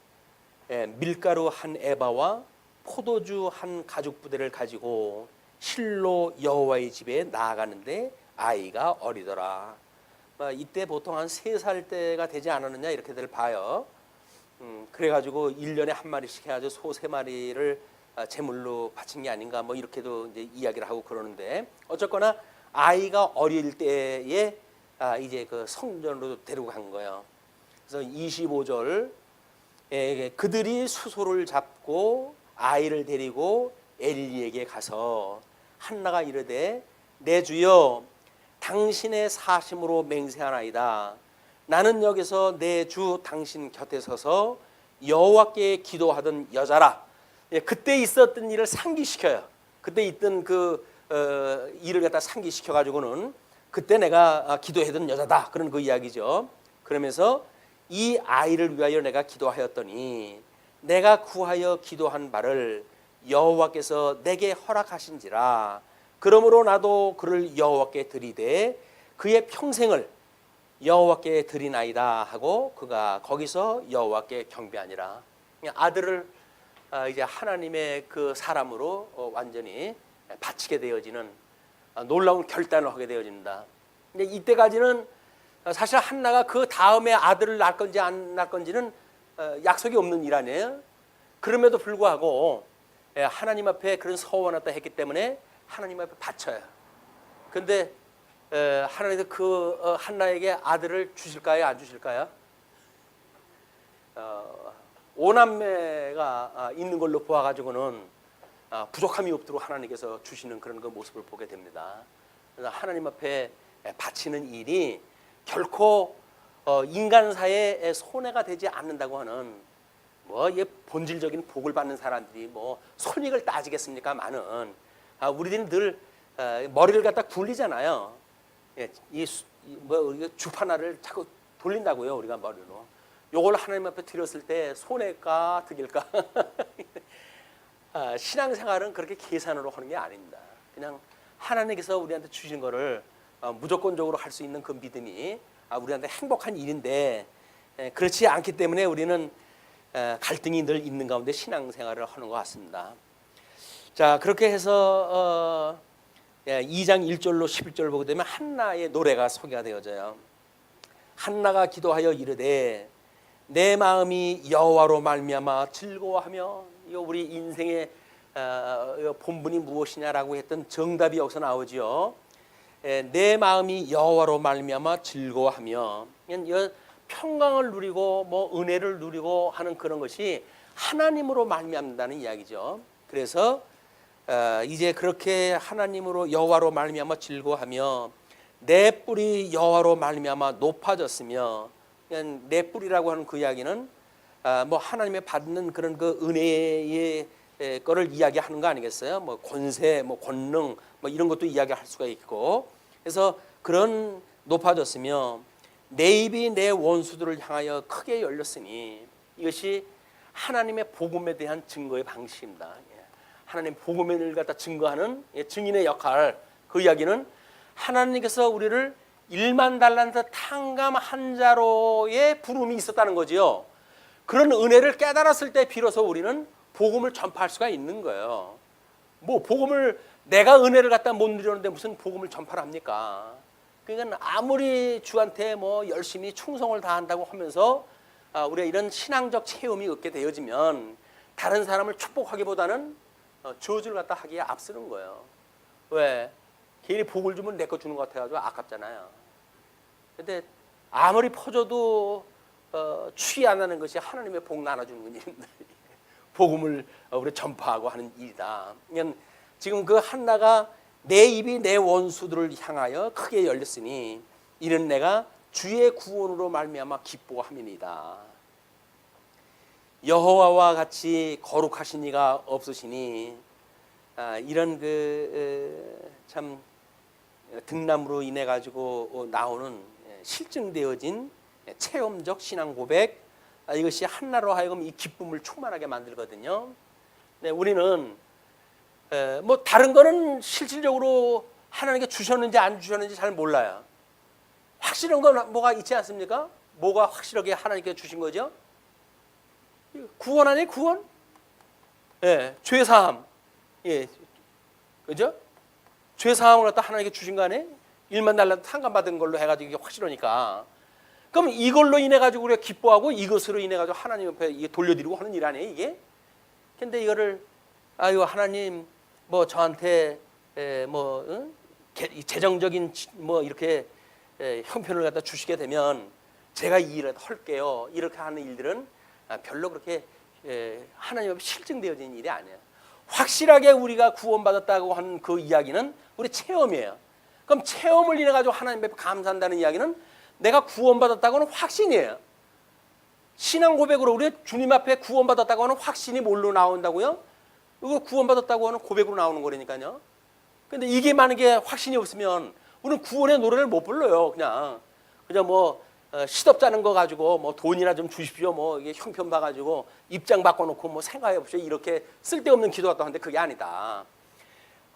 밀가루 한 에바와 포도주 한 가죽 부대를 가지고 실로 여호와의 집에 나아가는데 아이가 어리더라. 이때 보통 한 3살 때가 되지 않았느냐 이렇게들 봐요. 그래가지고 1년에 한 마리씩 해가지고 소 3마리를 제물로 바친 게 아닌가 뭐 이렇게도 이제 이야기를 하고 그러는데 어쨌거나 아이가 어릴 때에 이제 그 성전으로 데리고 간 거예요. 그래서 25절 그들이 수소를 잡고 아이를 데리고 엘리에게 가서 한나가 이르되 내 주여 당신의 사심으로 맹세하나이다. 나는 여기서 내 주 당신 곁에 서서 여호와께 기도하던 여자라. 그때 있었던 일을 상기시켜요. 그때 있던 그 일을 갖다 상기시켜 가지고는 그때 내가 기도했던 여자다. 그런 그 이야기죠. 그러면서 이 아이를 위하여 내가 기도하였더니 내가 구하여 기도한 바를 여호와께서 내게 허락하신지라. 그러므로 나도 그를 여호와께 드리되 그의 평생을 여호와께 드리나이다 하고 그가 거기서 여호와께 경배하니라. 아들을 이제 하나님의 그 사람으로 완전히 바치게 되어지는 놀라운 결단을 하게 되어진다. 근데 이때까지는 사실 한나가 그 다음에 아들을 낳을 건지 안 낳을 건지는 약속이 없는 일 아니에요. 그럼에도 불구하고 하나님 앞에 그런 서원을 했기 때문에 하나님 앞에 바쳐요. 그런데 하나님께서 그 한나에게 아들을 주실까요? 안 주실까요? 오남매가 있는 걸로 보아가지고는 부족함이 없도록 하나님께서 주시는 그런 그 모습을 보게 됩니다. 그래서 하나님 앞에 바치는 일이 결코 인간사에 손해가 되지 않는다고 하는 뭐 본질적인 복을 받는 사람들이 뭐 손익을 따지겠습니까? 많은 우리들이 늘 머리를 갖다 굴리잖아요. 예, 우리가 주파나를 자꾸 돌린다고요. 우리가 머리로. 요걸 하나님 앞에 드렸을 때 손해일까 득일까? 신앙생활은 그렇게 계산으로 하는 게 아닙니다. 그냥 하나님께서 우리한테 주신 거를 무조건적으로 할 수 있는 그 믿음이 우리한테 행복한 일인데, 그렇지 않기 때문에 우리는 갈등이 늘 있는 가운데 신앙생활을 하는 것 같습니다. 자, 그렇게 해서 2장 1절로 11절 보게 되면 한나의 노래가 소개가 되어져요. 한나가 기도하여 이르되 내 마음이 여호와로 말미암아 즐거워하며, 이거 우리 인생의 본분이 무엇이냐라고 했던 정답이 여기서 나오죠. 내 마음이 여호와로 말미암아 즐거워하며, 평강을 누리고 뭐 은혜를 누리고 하는 그런 것이 하나님으로 말미암는다는 이야기죠. 그래서 이제 그렇게 하나님으로 여호와로 말미암아 즐거워하며 내 뿔이 여호와로 말미암아 높아졌으며, 내 뿔이라고 하는 그 이야기는 뭐 하나님의 받는 그런 그 은혜의 거를 이야기하는 거 아니겠어요? 뭐 권세, 뭐 권능, 뭐 이런 것도 이야기할 수가 있고, 그래서 그런 높아졌으며 내 입이 내 원수들을 향하여 크게 열렸으니, 이것이 하나님의 복음에 대한 증거의 방식입니다. 하나님 복음을 갖다 증거하는 증인의 역할, 그 이야기는 하나님께서 우리를 1만 달란트 탕감 한 자로의 부름이 있었다는 거지요. 그런 은혜를 깨달았을 때 비로소 우리는 복음을 전파할 수가 있는 거예요. 뭐 복음을, 내가 은혜를 갖다 못 누렸는데 무슨 복음을 전파를 합니까? 그러니까 아무리 주한테 뭐 열심히 충성을 다한다고 하면서 우리가 이런 신앙적 체험이 없게 되어지면 다른 사람을 축복하기보다는 저주를 갖다 하기에 앞서는 거예요. 왜? 괜히 복을 주면 내 거 주는 것 같아가지고 아깝잖아요. 근데 아무리 퍼줘도 취이 안 나는 것이 하나님의 복 나눠주는 일입니다. 복음을 우리 전파하고 하는 일이다. 지금 그 한나가 내 입이 내 원수들을 향하여 크게 열렸으니 이는 내가 주의 구원으로 말미암아 기뻐함이니이다. 여호와와 같이 거룩하신 이가 없으시니, 이런 참 등남으로 인해 가지고 나오는 실증되어진 체험적 신앙 고백, 이것이 한나로 하여금 이 기쁨을 충만하게 만들거든요. 네, 우리는 뭐 다른 거는 실질적으로 하나님께 주셨는지 안 주셨는지 잘 몰라요. 확실한 건 뭐가 있지 않습니까? 뭐가 확실하게 하나님께 주신 거죠? 구원 아니에요, 구원? 예, 죄사함. 예, 그죠? 죄사함을 갖다 하나님께 주신 거 아니에요? 1만 달란트 탕감받은 걸로 해가지고 이게 확실하니까. 그럼 이걸로 인해 가지고 우리가 기뻐하고 이것으로 인해 가지고 하나님 옆에 이게 돌려드리고 하는 일 아니에요, 이게? 근데 이거를 아유 하나님 뭐 저한테 재정적인 뭐 이렇게 형편을 갖다 주시게 되면 제가 이 일을 할게요. 이렇게 하는 일들은 별로 그렇게 하나님 앞에 실증되어진 일이 아니에요. 확실하게 우리가 구원받았다고 하는 그 이야기는 우리 체험이에요. 그럼 체험을 인해 가지고 하나님 앞에 감사한다는 이야기는 내가 구원받았다고는 확신이에요. 신앙 고백으로 우리 주님 앞에 구원받았다고 하는 확신이 뭘로 나온다고요? 이거 구원받았다고 하는 고백으로 나오는 거라니까요. 근데 이게 만약에 확신이 없으면 우리는 구원의 노래를 못 불러요. 그냥 뭐 시덥잖은 거 가지고 뭐 돈이나 좀 주십시오. 뭐 이게 형편 봐가지고 입장 바꿔놓고 뭐 생각해 봅시오. 이렇게 쓸데없는 기도 같다 하는데 그게 아니다.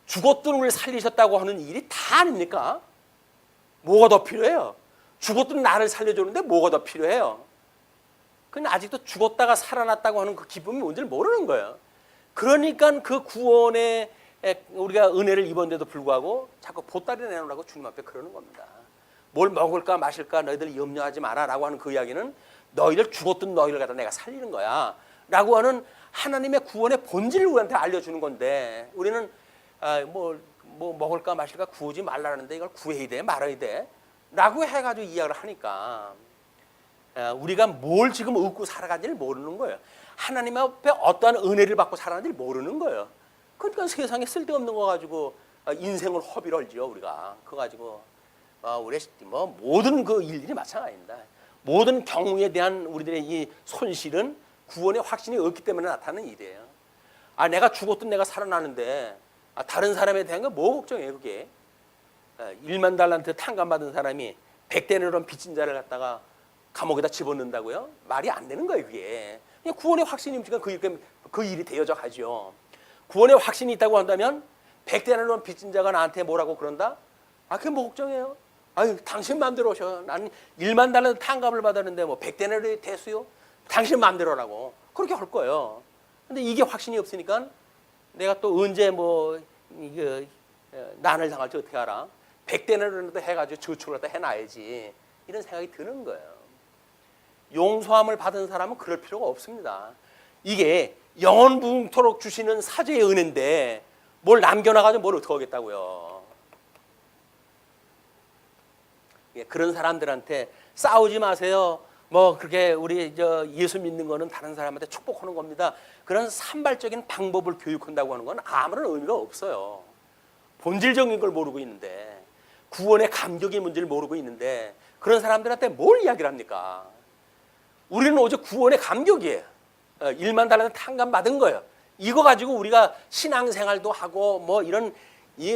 죽었던 우리를 살리셨다고 하는 일이 다 아닙니까? 뭐가 더 필요해요? 죽었던 나를 살려주는데 뭐가 더 필요해요? 근데 아직도 죽었다가 살아났다고 하는 그 기쁨이 뭔지를 모르는 거예요. 그러니까 그 구원에 우리가 은혜를 입었는데도 불구하고 자꾸 보따리 내놓으라고 주님 앞에 그러는 겁니다. 뭘 먹을까 마실까 너희들 염려하지 마라 라고 하는 그 이야기는 너희들 죽었던 너희를 갖다 내가 살리는 거야 라고 하는 하나님의 구원의 본질을 우리한테 알려주는 건데, 우리는 뭐 먹을까 마실까 구우지 말라는데 이걸 구해야 돼 말아야 돼 라고 해가지고 이야기를 하니까 우리가 뭘 지금 얻고 살아가는지를 모르는 거예요. 하나님 앞에 어떠한 은혜를 받고 살아가는지를 모르는 거예요. 그러니까 세상에 쓸데없는 거 가지고 인생을 허비를 할지요. 우리가 그거 가지고 우리 뭐 모든 그 일들이 마찬가지입니다. 모든 경우에 대한 우리들의 이 손실은 구원의 확신이 없기 때문에 나타나는 일이에요. 내가 죽었든 내가 살아나는데 다른 사람에 대한 건 뭐 걱정해요 그게. 1만 달란트 탕감 받은 사람이 100데나리온 빚진 자를 갖다가 감옥에다 집어넣는다고요? 말이 안 되는 거예요 그게. 그냥 구원의 확신이 있으니까 그 일이 되어져 가죠. 구원의 확신이 있다고 한다면 100데나리온 빚진 자가 나한테 뭐라고 그런다? 그게 뭐 걱정해요? 아유 당신 마음대로 오셔. 나는 1만 달란트 탕감을 받았는데 뭐 100데나리온이 대수요? 당신 마음대로라고 그렇게 할 거예요. 근데 이게 확신이 없으니까 내가 또 언제 뭐 이거 난을 당할지 어떻게 알아? 100데나리온도 해가지고 저축을 갖다 해놔야지 이런 생각이 드는 거예요. 용서함을 받은 사람은 그럴 필요가 없습니다. 이게 영원무궁토록 주시는 사죄의 은혜인데 뭘 남겨놔가지고 뭘 어떻게 하겠다고요. 그런 사람들한테 싸우지 마세요. 뭐 그렇게 우리 예수 믿는 거는 다른 사람한테 축복하는 겁니다. 그런 산발적인 방법을 교육한다고 하는 건 아무런 의미가 없어요. 본질적인 걸 모르고 있는데, 구원의 감격의 문제를 모르고 있는데 그런 사람들한테 뭘 이야기를 합니까? 우리는 오직 구원의 감격이에요. 1만 달란트 탕감 받은 거예요. 이거 가지고 우리가 신앙생활도 하고 뭐 이런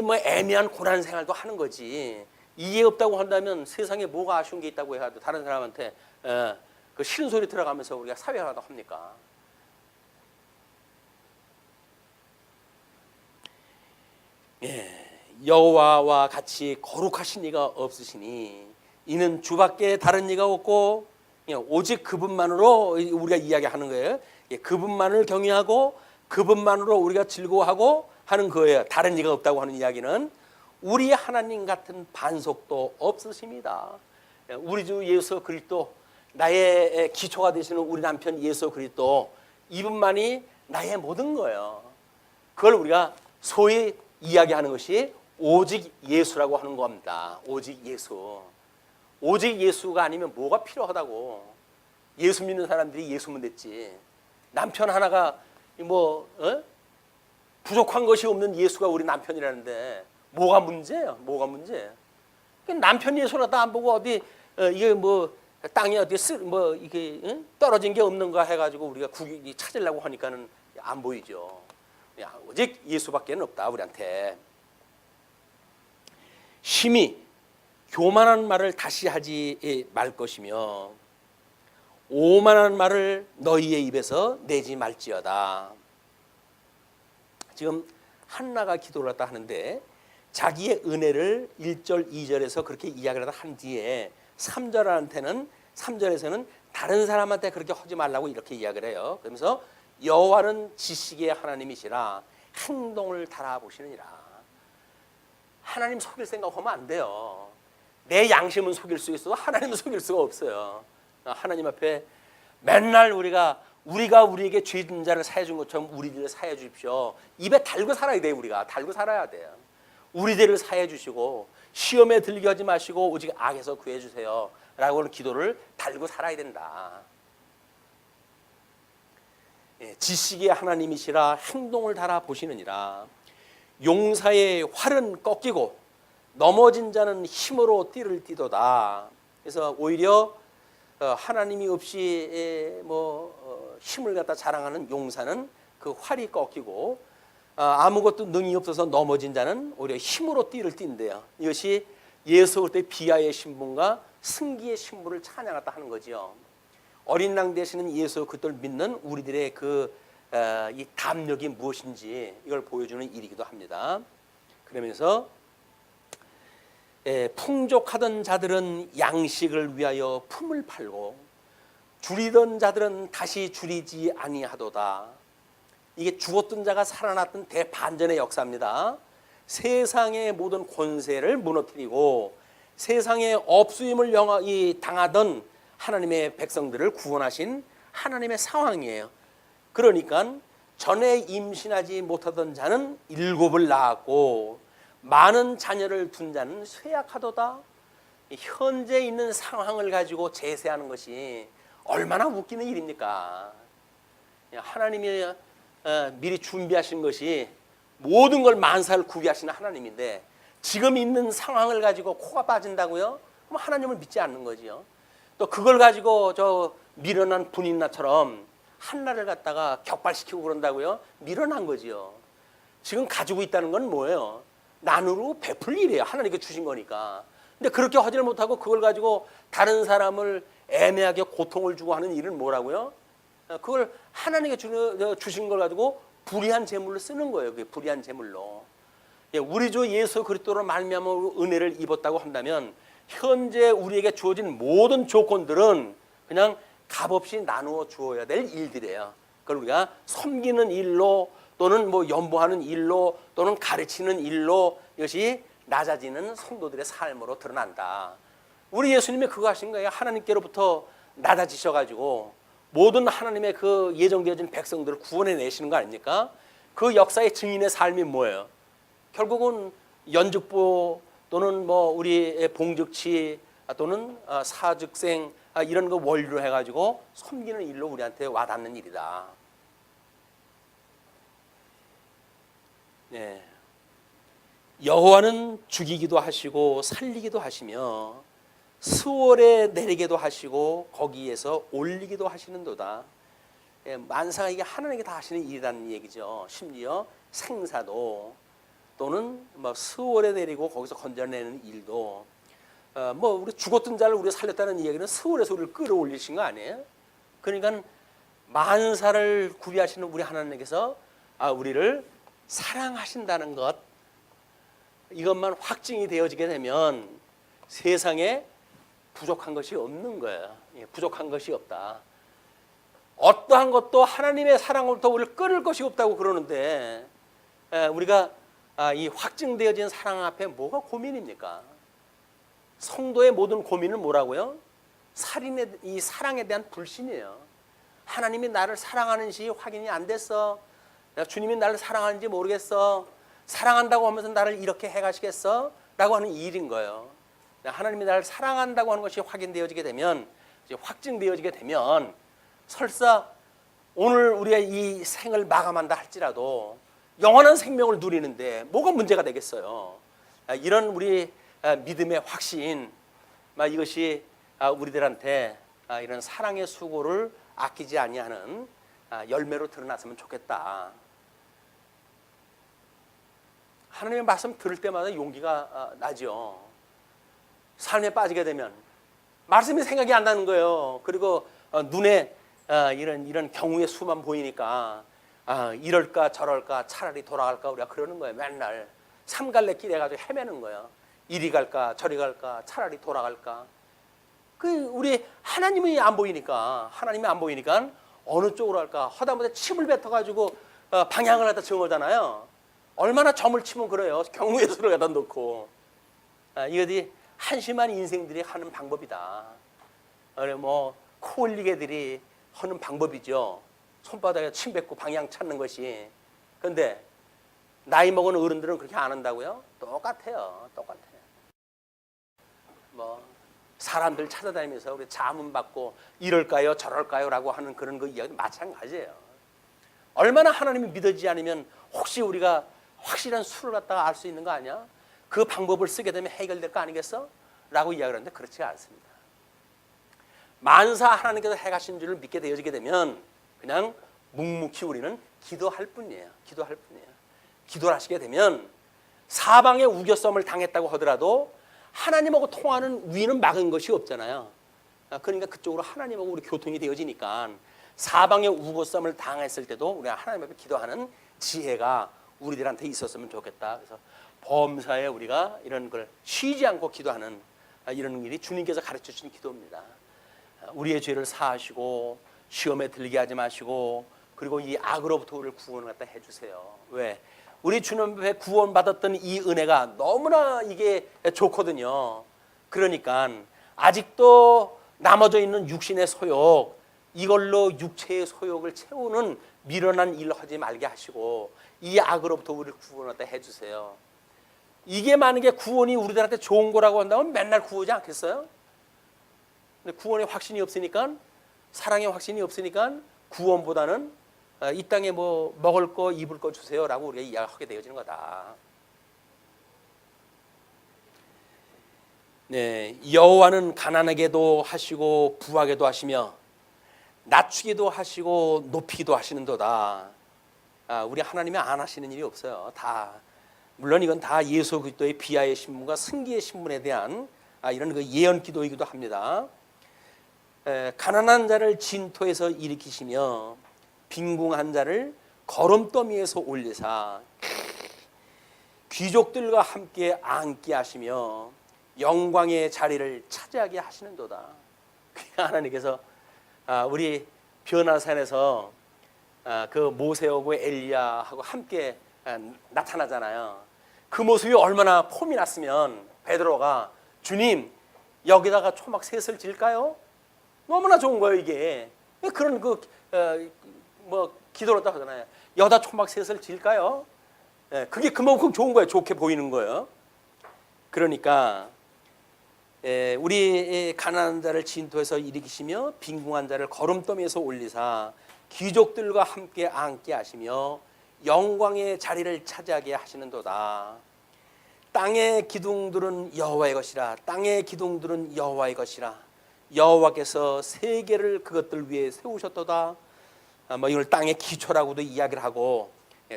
뭐 애매한 고난 생활도 하는 거지. 이해 없다고 한다면 세상에 뭐가 아쉬운 게 있다고 해도 다른 사람한테 그 싫은 소리 들어가면서 우리가 사회화도 합니까? 여호와와 같이 거룩하신 이가 없으시니 이는 주밖에 다른 이가 없고 오직 그분만으로 우리가 이야기하는 거예요. 그분만을 경외하고 그분만으로 우리가 즐거워하고 하는 거예요. 다른 이가 없다고 하는 이야기는 우리 하나님 같은 반석도 없으십니다. 우리 주 예수 그리스도, 나의 기초가 되시는 우리 남편 예수 그리스도, 이분만이 나의 모든 거예요. 그걸 우리가 소위 이야기하는 것이 오직 예수라고 하는 겁니다. 오직 예수. 오직 예수가 아니면 뭐가 필요하다고. 예수 믿는 사람들이 예수면 됐지. 남편 하나가 뭐 부족한 것이 없는 예수가 우리 남편이라는데 뭐가 문제예요? 뭐가 문제예요? 남편 예수를 갖다 안 보고 어디 이게 뭐 땅에 어디 뭐 이게 떨어진 게 없는가 해가지고 우리가 구기 찾으려고 하니까는 안 보이죠. 오직 예수밖에는 없다 우리한테. 심히 교만한 말을 다시 하지 말 것이며 오만한 말을 너희의 입에서 내지 말지어다. 지금 한나가 기도를 했다 하는데 자기의 은혜를 1절 2절에서 그렇게 이야기를 한 뒤에 3절에서는 다른 사람한테 그렇게 하지 말라고 이렇게 이야기를 해요. 그러면서 여호와는 지식의 하나님이시라 행동을 달아보시느니라. 하나님 속일 생각하면 안 돼요. 내 양심은 속일 수 있어도 하나님은 속일 수가 없어요. 하나님 앞에 맨날 우리가 우리에게 죄진 자를 사해 준 것처럼 우리들을 사해 주십시오. 입에 달고 살아야 돼요. 우리가 달고 살아야 돼요. 우리들을 사해 주시고 시험에 들게 하지 마시고 오직 악에서 구해 주세요 라고 하는 기도를 달고 살아야 된다. 지식의 하나님이시라 행동을 달아 보시느니라. 용사의 활은 꺾이고 넘어진 자는 힘으로 띠를 띠도다. 그래서 오히려 하나님이 없이 힘을 갖다 자랑하는 용사는 그 활이 꺾이고 아무것도 능이 없어서 넘어진 자는 오히려 힘으로 띠를 띈대요. 이것이 예수 그리스도의 비하의 신분과 승기의 신분을 찬양하다 하는 거지요. 어린 양 되시는 예수 그리스도를 믿는 우리들의 이 담력이 무엇인지 이걸 보여주는 일이기도 합니다. 그러면서 풍족하던 자들은 양식을 위하여 품을 팔고 줄이던 자들은 다시 줄이지 아니하도다. 이게 죽었던 자가 살아났던 대반전의 역사입니다. 세상의 모든 권세를 무너뜨리고 세상의 없수임을 당하던 하나님의 백성들을 구원하신 하나님의 상황이에요. 그러니까 전에 임신하지 못하던 자는 7을 낳았고 많은 자녀를 둔 자는 쇠약하도다. 현재 있는 상황을 가지고 제세하는 것이 얼마나 웃기는 일입니까? 하나님이 미리 준비하신 것이 모든 걸 만사를 구비하시는 하나님인데 지금 있는 상황을 가지고 코가 빠진다고요? 그럼 하나님을 믿지 않는 거지요. 또 그걸 가지고 저 미련한 분인나처럼 한나를 갖다가 격발시키고 그런다고요? 미련한 거지요. 지금 가지고 있다는 건 뭐예요? 나누고 베풀 일이에요. 하나님께 주신 거니까. 근데 그렇게 하지를 못하고 그걸 가지고 다른 사람을 애매하게 고통을 주고 하는 일은 뭐라고요? 그걸 하나님께 주신 걸 가지고 불의한 재물로 쓰는 거예요. 그게 불의한 재물로. 우리 주 예수 그리스도로 말미암아 은혜를 입었다고 한다면 현재 우리에게 주어진 모든 조건들은 그냥 값없이 나누어 주어야 될 일들이에요. 그걸 우리가 섬기는 일로 또는 뭐 연보하는 일로 또는 가르치는 일로 이것이 낮아지는 성도들의 삶으로 드러난다. 우리 예수님이 그거 하신 거예요. 하나님께로부터 낮아지셔가지고 모든 하나님의 그 예정되어진 백성들을 구원해내시는 거 아닙니까? 그 역사의 증인의 삶이 뭐예요? 결국은 연죽보 또는 뭐 우리의 봉적치 또는 사즉생 이런 거 원리로 해가지고 섬기는 일로 우리한테 와닿는 일이다. 네. 여호와는 죽이기도 하시고 살리기도 하시며 스월에 내리게도 하시고 거기에서 올리기도 하시는도다. 만사가 이게 하나님께 다 하시는 일이라는 얘기죠. 심지어 생사도 또는 뭐 스월에 내리고 거기서 건져내는 일도 뭐 우리 죽었던 자를 우리가 살렸다는 이야기는 스월에서 우리를 끌어올리신 거 아니에요? 그러니까 만사를 구비하시는 우리 하나님께서 우리를 사랑하신다는 것, 이것만 확증이 되어지게 되면 세상에 부족한 것이 없는 거예요. 부족한 것이 없다. 어떠한 것도 하나님의 사랑으로부터 우리를 끊을 것이 없다고 그러는데 우리가 이 확증되어진 사랑 앞에 뭐가 고민입니까? 성도의 모든 고민은 뭐라고요? 살인의 이 사랑에 대한 불신이에요. 하나님이 나를 사랑하는지 확인이 안 됐어. 주님이 나를 사랑하는지 모르겠어. 사랑한다고 하면서 나를 이렇게 해가시겠어? 라고 하는 일인 거예요. 하나님이 나를 사랑한다고 하는 것이 확인되어지게 되면, 확증되어지게 되면 설사 오늘 우리가 이 생을 마감한다 할지라도 영원한 생명을 누리는데 뭐가 문제가 되겠어요. 이런 우리 믿음의 확신, 이것이 우리들한테 이런 사랑의 수고를 아끼지 아니하는 열매로 드러났으면 좋겠다. 하나님의 말씀 들을 때마다 용기가 나죠. 삶에 빠지게 되면 말씀이 생각이 안 나는 거예요. 그리고 눈에 이런 경우의 수만 보이니까 이럴까 저럴까 차라리 돌아갈까 우리가 그러는 거예요. 맨날 삼갈래 길 해가지고 헤매는 거예요. 이리 갈까 저리 갈까 차라리 돌아갈까. 우리 하나님이 안 보이니까 어느 쪽으로 할까 하다못해 침을 뱉어가지고 방향을 갖다 정하잖아요. 얼마나 점을 치면 그래요. 경우의 수를 갖다 놓고. 이것이 한심한 인생들이 하는 방법이다. 뭐 코올리개들이 하는 방법이죠. 손바닥에 침 뱉고 방향 찾는 것이. 그런데 나이 먹은 어른들은 그렇게 안 한다고요? 똑같아요. 뭐 사람들 찾아다니면서 우리 자문 받고 이럴까요 저럴까요 라고 하는 그런 거 이야기 마찬가지예요. 얼마나 하나님이 믿어지지 않으면 혹시 우리가 확실한 수를 갖다가 알 수 있는 거 아니야? 그 방법을 쓰게 되면 해결될 거 아니겠어? 라고 이야기를 하는데 그렇지가 않습니다. 만사 하나님께서 행하신 줄을 믿게 되어지게 되면 그냥 묵묵히 우리는 기도할 뿐이에요. 기도를 하시게 되면 사방에 우겨썸을 당했다고 하더라도 하나님하고 통하는 위는 막은 것이 없잖아요. 그러니까 그쪽으로 하나님하고 우리 교통이 되어지니까 사방에 우겨썸을 당했을 때도 우리가 하나님 앞에 기도하는 지혜가 우리들한테 있었으면 좋겠다. 그래서 범사에 우리가 이런 걸 쉬지 않고 기도하는 이런 일이 주님께서 가르쳐 주신 기도입니다. 우리의 죄를 사하시고 시험에 들게 하지 마시고 그리고 이 악으로부터 우리를 구원을 갖다 해주세요. 왜? 우리 주님 앞에 구원받았던 이 은혜가 너무나 이게 좋거든요. 그러니까 아직도 남아져 있는 육신의 소욕, 이걸로 육체의 소욕을 채우는 미련한 일을 하지 말게 하시고 이 악으로부터 우리를 구원을 갖다 해주세요. 이게 만약에 구원이 우리들한테 좋은 거라고 한다면 맨날 구하지 않겠어요? 근데 구원의 확신이 없으니까, 사랑의 확신이 없으니까 구원보다는 이 땅에 뭐 먹을 거 입을 거 주세요라고 우리가 이야기하게 되어지는 거다. 네, 여호와는 가난하게도 하시고 부하게도 하시며 낮추기도 하시고 높이기도 하시는도다. 우리 하나님이 안 하시는 일이 없어요. 다 물론 이건 다 예수 그리스도의 비하의 신분과 승기의 신분에 대한 이런 그 예언 기도이기도 합니다. 가난한 자를 진토에서 일으키시며 빈궁한 자를 거름더미에서 올리사 귀족들과 함께 앉게 하시며 영광의 자리를 차지하게 하시는도다. 하나님께서 우리 변화산에서 그 모세하고 엘리야하고 함께 나타나잖아요. 그 모습이 얼마나 폼이 났으면 베드로가 주님 여기다가 초막 셋을 질까요? 너무나 좋은 거예요 이게. 그런 기도를 딱 하잖아요. 여기다 초막 셋을 질까요? 그게 그만큼 좋은 거예요. 좋게 보이는 거예요. 그러니까 우리 가난한 자를 진토에서 일으키시며 빈궁한 자를 거름더미에서 올리사 귀족들과 함께 앉게 하시며 영광의 자리를 차지하게 하시는도다. 땅의 기둥들은 여호와의 것이라. 땅의 기둥들은 여호와의 것이라. 여호와께서 세계를 그것들 위에 세우셨도다. 이걸 땅의 기초라고도 이야기를 하고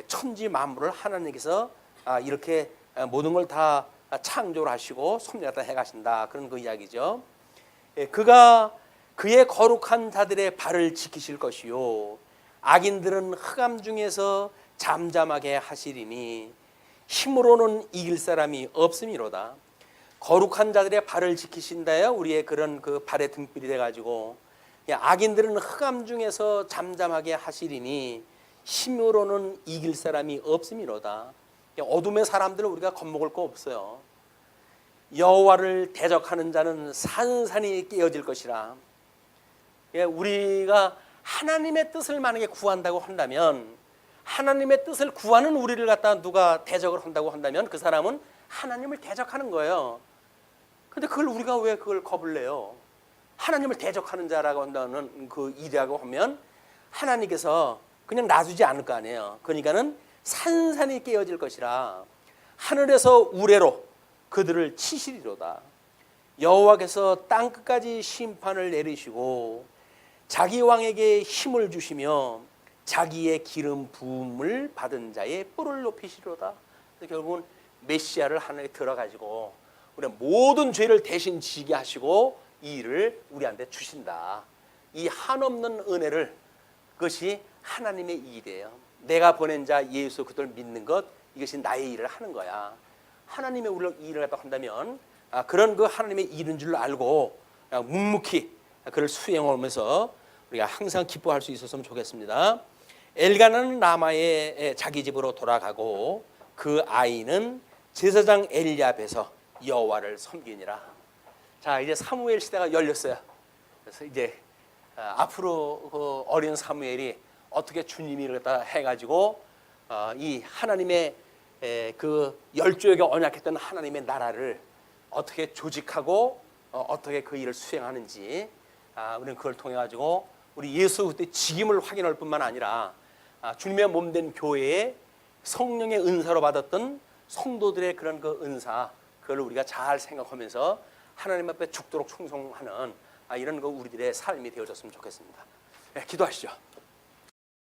천지 만물을 하나님께서 이렇게 모든 걸 다 창조를 하시고 섭리하다 해가신다. 그런 그 이야기죠. 그가 그의 거룩한 자들의 발을 지키실 것이요 악인들은 흑암 중에서 잠잠하게 하시리니 힘으로는 이길 사람이 없음이로다. 거룩한 자들의 발을 지키신다요. 우리의 그런 그 발의 등불이 돼가지고 악인들은 흑암 중에서 잠잠하게 하시리니 힘으로는 이길 사람이 없음이로다. 어둠의 사람들은 우리가 겁먹을 거 없어요. 여호와를 대적하는 자는 산산이 깨어질 것이라. 우리가 하나님의 뜻을 만약에 구한다고 한다면, 하나님의 뜻을 구하는 우리를 갖다 누가 대적을 한다고 한다면 그 사람은 하나님을 대적하는 거예요. 근데 그걸 우리가 왜 그걸 겁을 내요? 하나님을 대적하는 자라고 한다는 그 일이라고 하면 하나님께서 그냥 놔두지 않을 거 아니에요. 그러니까는 산산이 깨어질 것이라. 하늘에서 우레로 그들을 치시리로다. 여호와께서 땅 끝까지 심판을 내리시고 자기 왕에게 힘을 주시며 자기의 기름 부음을 받은 자의 뿔을 높이시리로다. 결국은 메시아를 하늘에 들어가지고 우리 모든 죄를 대신 지게 하시고 이 일을 우리한테 주신다. 이 한없는 은혜를, 그것이 하나님의 일이에요. 내가 보낸 자 예수 그들을 믿는 것, 이것이 나의 일을 하는 거야. 하나님의 우리를 일을 한다면 그런 그 하나님의 일인 줄 알고 묵묵히 그를 수행하면서 우리가 항상 기뻐할 수 있었으면 좋겠습니다. 엘가나는 라마의 자기 집으로 돌아가고 그 아이는 제사장 엘리 앞에서 여호와를 섬기니라. 자, 이제 사무엘 시대가 열렸어요. 그래서 이제 앞으로 그 어린 사무엘이 어떻게 주님이 이렇다 해가지고 이 하나님의 그 열조에게 언약했던 하나님의 나라를 어떻게 조직하고 어떻게 그 일을 수행하는지 우리는 그걸 통해 가지고 우리 예수 그때 직임을 확인할 뿐만 아니라 주님의 몸된 교회에 성령의 은사로 받았던 성도들의 그런 그 은사, 그걸 우리가 잘 생각하면서 하나님 앞에 죽도록 충성하는 이런 거 우리들의 삶이 되어졌으면 좋겠습니다. 기도하시죠.